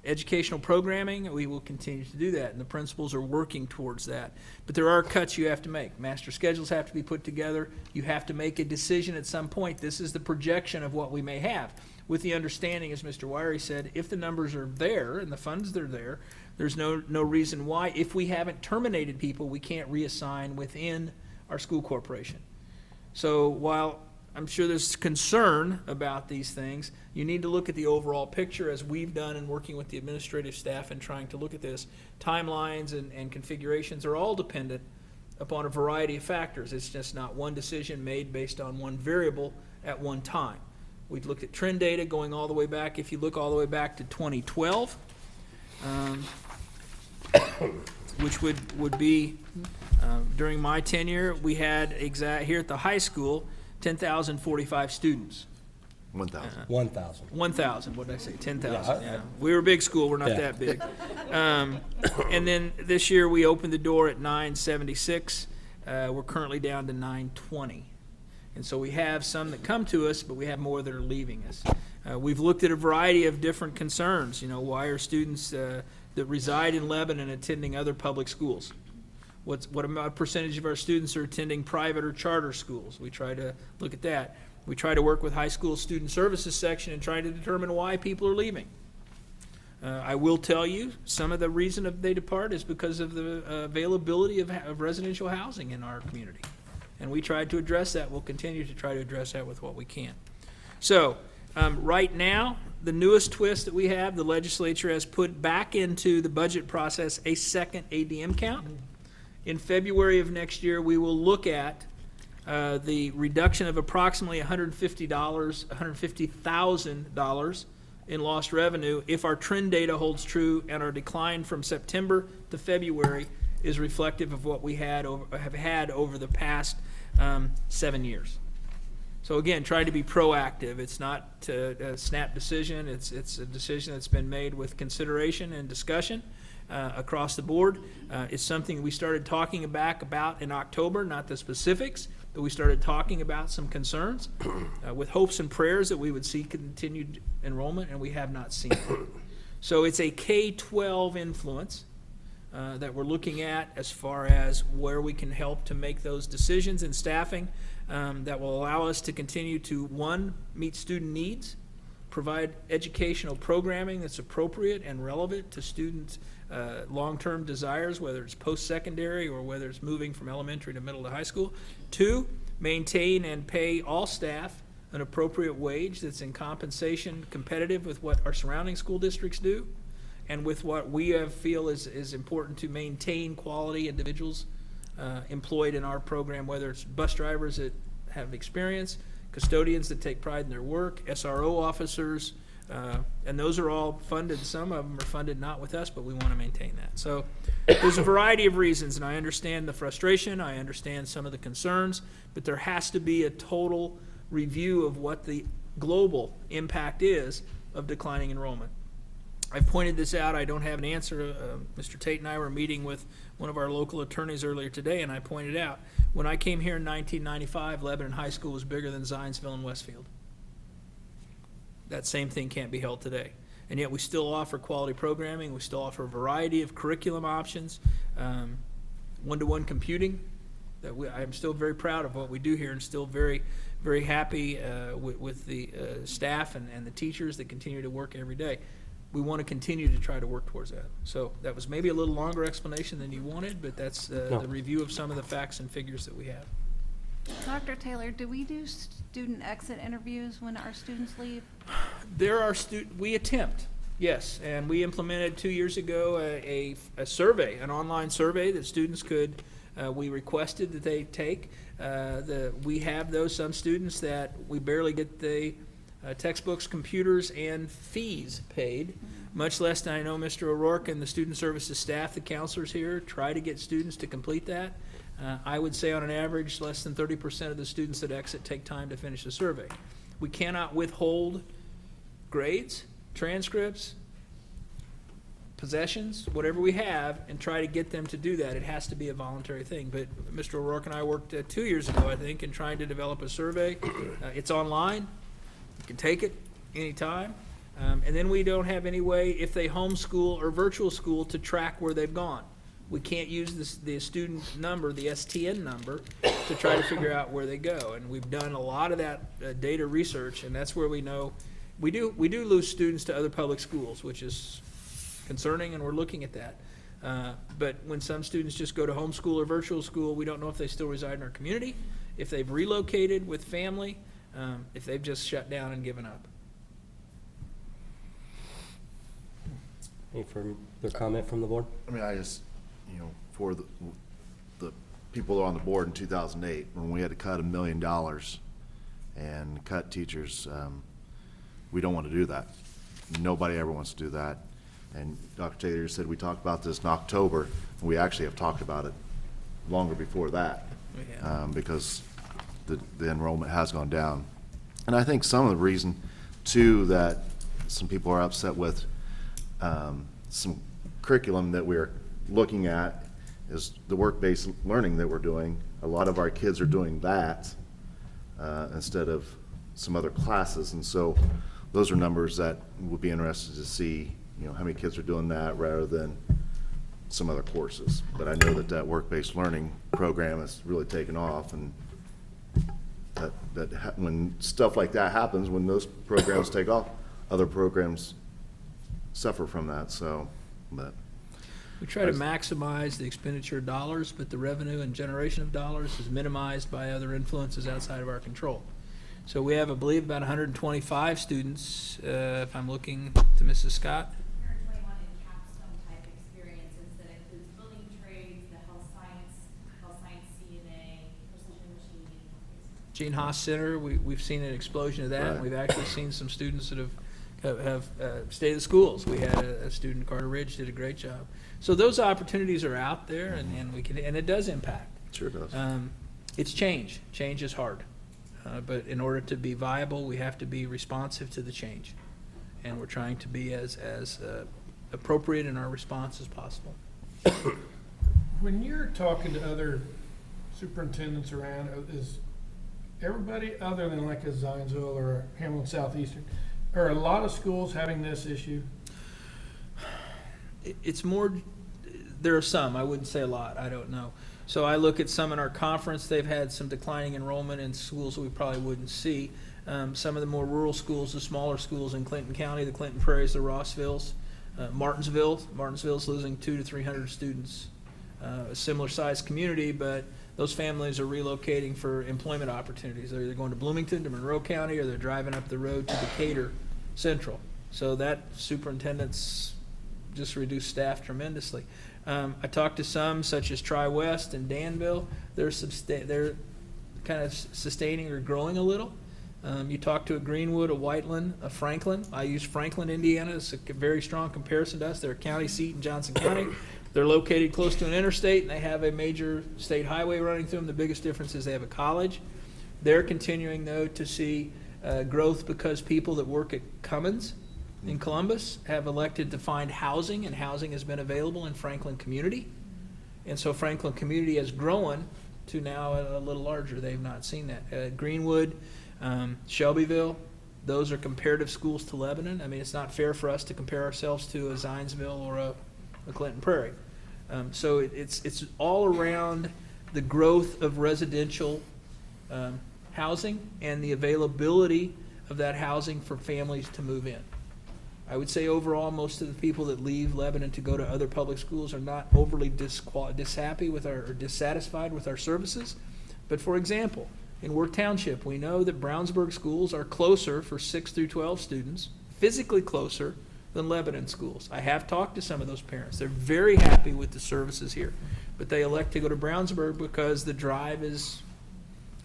educational programming? We will continue to do that, and the principals are working towards that. But there are cuts you have to make. Master schedules have to be put together. You have to make a decision at some point. This is the projection of what we may have, with the understanding, as Mr. Wiry said, if the numbers are there and the funds are there, there's no reason why, if we haven't terminated people, we can't reassign within our school corporation. So while I'm sure there's concern about these things, you need to look at the overall picture, as we've done in working with the administrative staff and trying to look at this. Timelines and configurations are all dependent upon a variety of factors. It's just not one decision made based on one variable at one time. We've looked at trend data going all the way back. If you look all the way back to 2012, which would be during my tenure, we had here at the high school 10,045 students. 1,000. 1,000. 1,000, what did I say, 10,000, Yeah, yeah. We were a big school, we're not Yeah. that big. And then this year, we opened the door at 976. We're currently down to 920. And so we have some that come to us, but we have more that are leaving us. We've looked at a variety of different concerns. Why are students that reside in Lebanon attending other public schools? What amount percentage of our students are attending private or charter schools? We try to look at that. We try to work with high school student services section and try to determine why people are leaving. I will tell you, some of the reason they depart is because of the availability of residential housing in our community. And we tried to address that. We'll continue to try to address that with what we can. So, right now, the newest twist that we have, the legislature has put back into the budget process a second ADM count. In February of next year, we will look at the reduction of approximately $150,000 in lost revenue if our trend data holds true and our decline from September to February is reflective of what we have had over the past 7 years. So again, trying to be proactive. It's not a snap decision. It's a decision that's been made with consideration and discussion across the board. It's something we started talking about in October, not the specifics, but we started talking about some concerns with hopes and prayers that we would see continued enrollment, and we have not seen it. So it's a K-12 influence that we're looking at as far as where we can help to make those decisions in staffing that will allow us to continue to, one, meet student needs, provide educational programming that's appropriate and relevant to students' long-term desires, whether it's post-secondary or whether it's moving from elementary to middle to high school. Two, maintain and pay all staff an appropriate wage that's in compensation competitive with what our surrounding school districts do and with what we feel is important to maintain quality individuals employed in our program, whether it's bus drivers that have experience, custodians that take pride in their work, SRO officers, and those are all funded. Some of them are funded not with us, but we want to maintain that. So there's a variety of reasons, and I understand the frustration, I understand some of the concerns, but there has to be a total review of what the global impact is of declining enrollment. I've pointed this out. I don't have an answer. Mr. Tate and I were meeting with one of our local attorneys earlier today, and I pointed out, when I came here in 1995, Lebanon High School was bigger than Zionsville and Westfield. That same thing can't be held today. And yet we still offer quality programming. We still offer a variety of curriculum options, one-to-one computing. I'm still very proud of what we do here and still very, very happy with the staff and the teachers that continue to work every day. We want to continue to try to work towards that. So that was maybe a little longer explanation than you wanted, but that's the review of some of the facts and figures that we have. Dr. Taylor, do we do student exit interviews when our students leave? We attempt, yes, and we implemented 2 years ago a survey, an online survey that students could, we requested that they take. We have some students that we barely get the textbooks, computers, and fees paid, much less than I know Mr. O'Rourke and the student services staff, the counselors here, try to get students to complete that. I would say on an average, less than 30% of the students that exit take time to finish the survey. We cannot withhold grades, transcripts, possessions, whatever we have, and try to get them to do that. It has to be a voluntary thing. But Mr. O'Rourke and I worked 2 years ago, I think, in trying to develop a survey. It's online. You can take it anytime. And then we don't have any way, if they homeschool or virtual school, to track where they've gone. We can't use the student number, the STN number, to try to figure out where they go. And we've done a lot of that data research, and that's where we know we do lose students to other public schools, which is concerning, and we're looking at that. But when some students just go to homeschool or virtual school, we don't know if they still reside in our community, if they've relocated with family, if they've just shut down and given up. Any further comment from the board? I mean, I just, for the people on the board in 2008, when we had to cut $1 million and cut teachers. We don't want to do that. Nobody ever wants to do that. And Dr. Taylor said we talked about this in October, and we actually have talked about it longer before that, because the enrollment has gone down. And I think some of the reason, too, that some people are upset with some curriculum that we're looking at is the work-based learning that we're doing. A lot of our kids are doing that instead of some other classes, and so those are numbers that would be interested to see, how many kids are doing that rather than some other courses. But I know that work-based learning program has really taken off, and when stuff like that happens, when those programs take off, other programs suffer from that. So, but We try to maximize the expenditure of dollars, but the revenue and generation of dollars is minimized by other influences outside of our control. So we have, I believe, about 125 students, if I'm looking to Mrs. Scott. 121 in capstone type experiences that includes building trades, the health science CNA, precision machining. Gene Haas Center, we've seen an explosion of that. Right. We've actually seen some students that have stayed at schools. We had a student, Carter Ridge, did a great job. So those opportunities are out there, and we can, and it does impact. Sure does. It's change. Change is hard. But in order to be viable, we have to be responsive to the change. And we're trying to be as appropriate in our response as possible. When you're talking to other superintendents around, is everybody other than like a Zionsville or Hamlin Southeastern, are a lot of schools having this issue? It's more, there are some, I wouldn't say a lot, I don't know. So I look at some in our conference, they've had some declining enrollment in schools that we probably wouldn't see. Some of the more rural schools, the smaller schools in Clinton County, the Clinton Prairies, the Rossvilles, Martinsville's losing 200 to 300 students. A similar sized community, but those families are relocating for employment opportunities. They're either going to Bloomington, to Monroe County, or they're driving up the road to Decatur Central. So that superintendent's just reduced staff tremendously. I talked to some, such as Tri-West and Danville. They're kind of sustaining or growing a little. You talk to a Greenwood, a Whiteland, a Franklin. I use Franklin, Indiana, as a very strong comparison to us. They're a county seat in Johnson County. They're located close to an interstate, and they have a major state highway running through them. The biggest difference is they have a college. They're continuing, though, to see growth because people that work at Cummins in Columbus have elected to find housing, and housing has been available in Franklin Community. And so Franklin Community has grown to now a little larger. They've not seen that. Greenwood, Shelbyville, those are comparative schools to Lebanon. I mean, it's not fair for us to compare ourselves to a Zionsville or a Clinton Prairie. So it's all around the growth of residential housing and the availability of that housing for families to move in. I would say overall, most of the people that leave Lebanon to go to other public schools are not overly dissatisfied with our services. But for example, in Worth Township, we know that Brownsburg schools are closer for 6 through 12 students, physically closer than Lebanon schools. I have talked to some of those parents. They're very happy with the services here, but they elect to go to Brownsburg because the drive is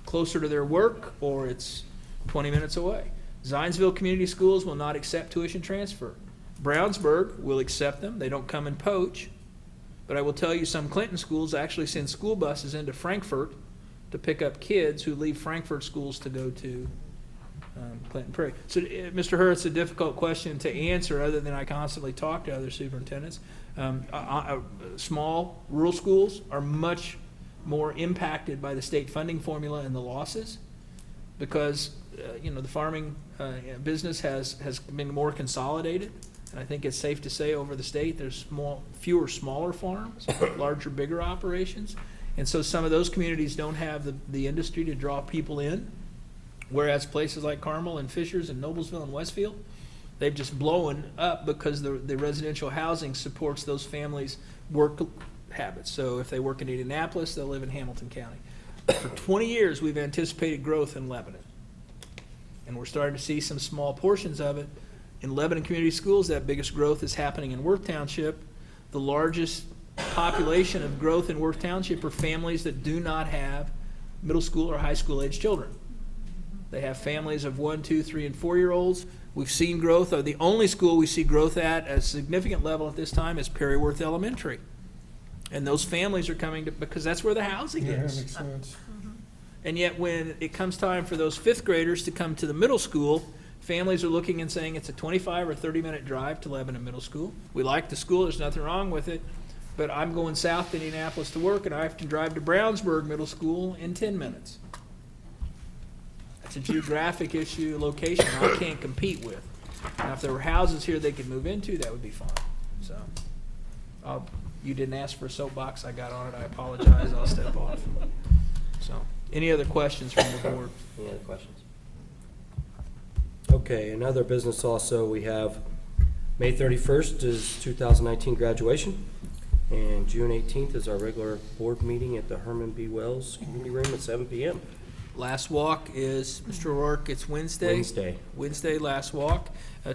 closer to their work or it's 20 minutes away. Zionsville Community Schools will not accept tuition transfer. Brownsburg will accept them. They don't come and poach. But I will tell you, some Clinton schools actually send school buses into Frankfort to pick up kids who leave Frankfort schools to go to Clinton Prairie. So, Mr. Hurd, it's a difficult question to answer other than I constantly talk to other superintendents. Small rural schools are much more impacted by the state funding formula and the losses because the farming business has been more consolidated, and I think it's safe to say over the state there's fewer smaller farms, larger, bigger operations, and so some of those communities don't have the industry to draw people in, whereas places like Carmel and Fishers and Noblesville and Westfield, they've just blown up because the residential housing supports those families' work habits. So if they work in Indianapolis, they'll live in Hamilton County. For 20 years, we've anticipated growth in Lebanon. And we're starting to see some small portions of it. In Lebanon Community Schools, that biggest growth is happening in Worth Township. The largest population of growth in Worth Township are families that do not have middle school or high school age children. They have families of 1, 2, 3, and 4-year-olds. We've seen growth, or the only school we see growth at a significant level at this time is Perryworth Elementary. And those families are coming to, because that's where the housing is. Makes sense. And yet when it comes time for those 5th graders to come to the middle school, families are looking and saying it's a 25 or 30-minute drive to Lebanon Middle School. We like the school, there's nothing wrong with it, but I'm going south to Indianapolis to work, and I have to drive to Brownsburg Middle School in 10 minutes. That's a geographic issue, location I can't compete with. Now, if there were houses here they could move into, that would be fine. So, you didn't ask for a soapbox, I got on it, I apologize, I'll step off. So, any other questions from the board? Any other questions? Okay, in other business also, we have May 31st is 2019 graduation, and June 18th is our regular board meeting at the Herman B. Wells Community Room at 7 p.m. Last walk is, Mr. O'Rourke, it's Wednesday. Wednesday. Wednesday, last walk.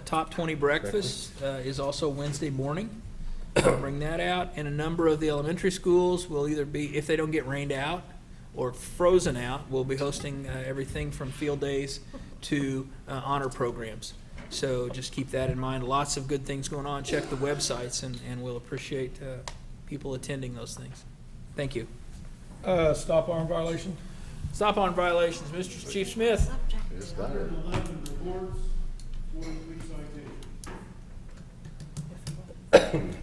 Top 20 breakfast is also Wednesday morning. I'll bring that out. And a number of the elementary schools will either be, if they don't get rained out or frozen out, we'll be hosting everything from field days to honor programs. So just keep that in mind. Lots of good things going on. Check the websites, and we'll appreciate people attending those things. Thank you. Stop arm violation? Stop on violations, Mr. Chief Smith. Yes, got it. 111 reports, 43 citations.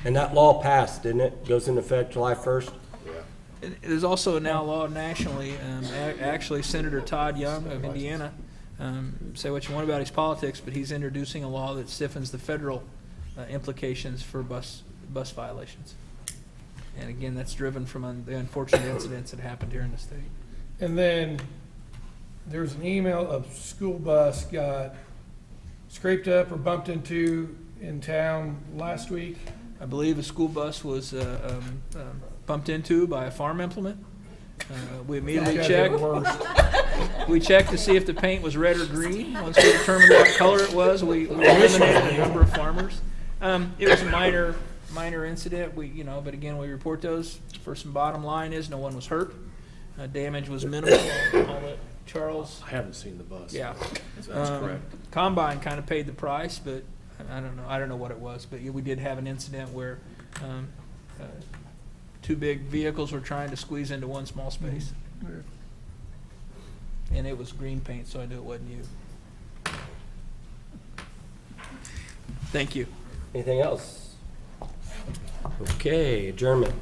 And that law passed, didn't it? Goes into effect July 1st? Yeah. There's also now law nationally, actually Senator Todd Young of Indiana, say what you want about his politics, but he's introducing a law that stiffens the federal implications for bus violations. And again, that's driven from the unfortunate incidents that happened here in the state. And then there's an email, a school bus got scraped up or bumped into in town last week. I believe a school bus was bumped into by a farm implement. We immediately Guys are checked. the worst. We checked to see if the paint was red or green. Once we determined what color it was, we eliminated a number of farmers. It was a minor incident. But again, we report those. First and bottom line is no one was hurt. Damage was minimal. I'll let Charles. I haven't seen the bus. Yeah. That's correct. Combine kind of paid the price, but I don't know what it was. But we did have an incident where two big vehicles were trying to squeeze into one small space. And it was green paint, so I knew it wasn't you. Thank you. Anything else? Okay, adjournment.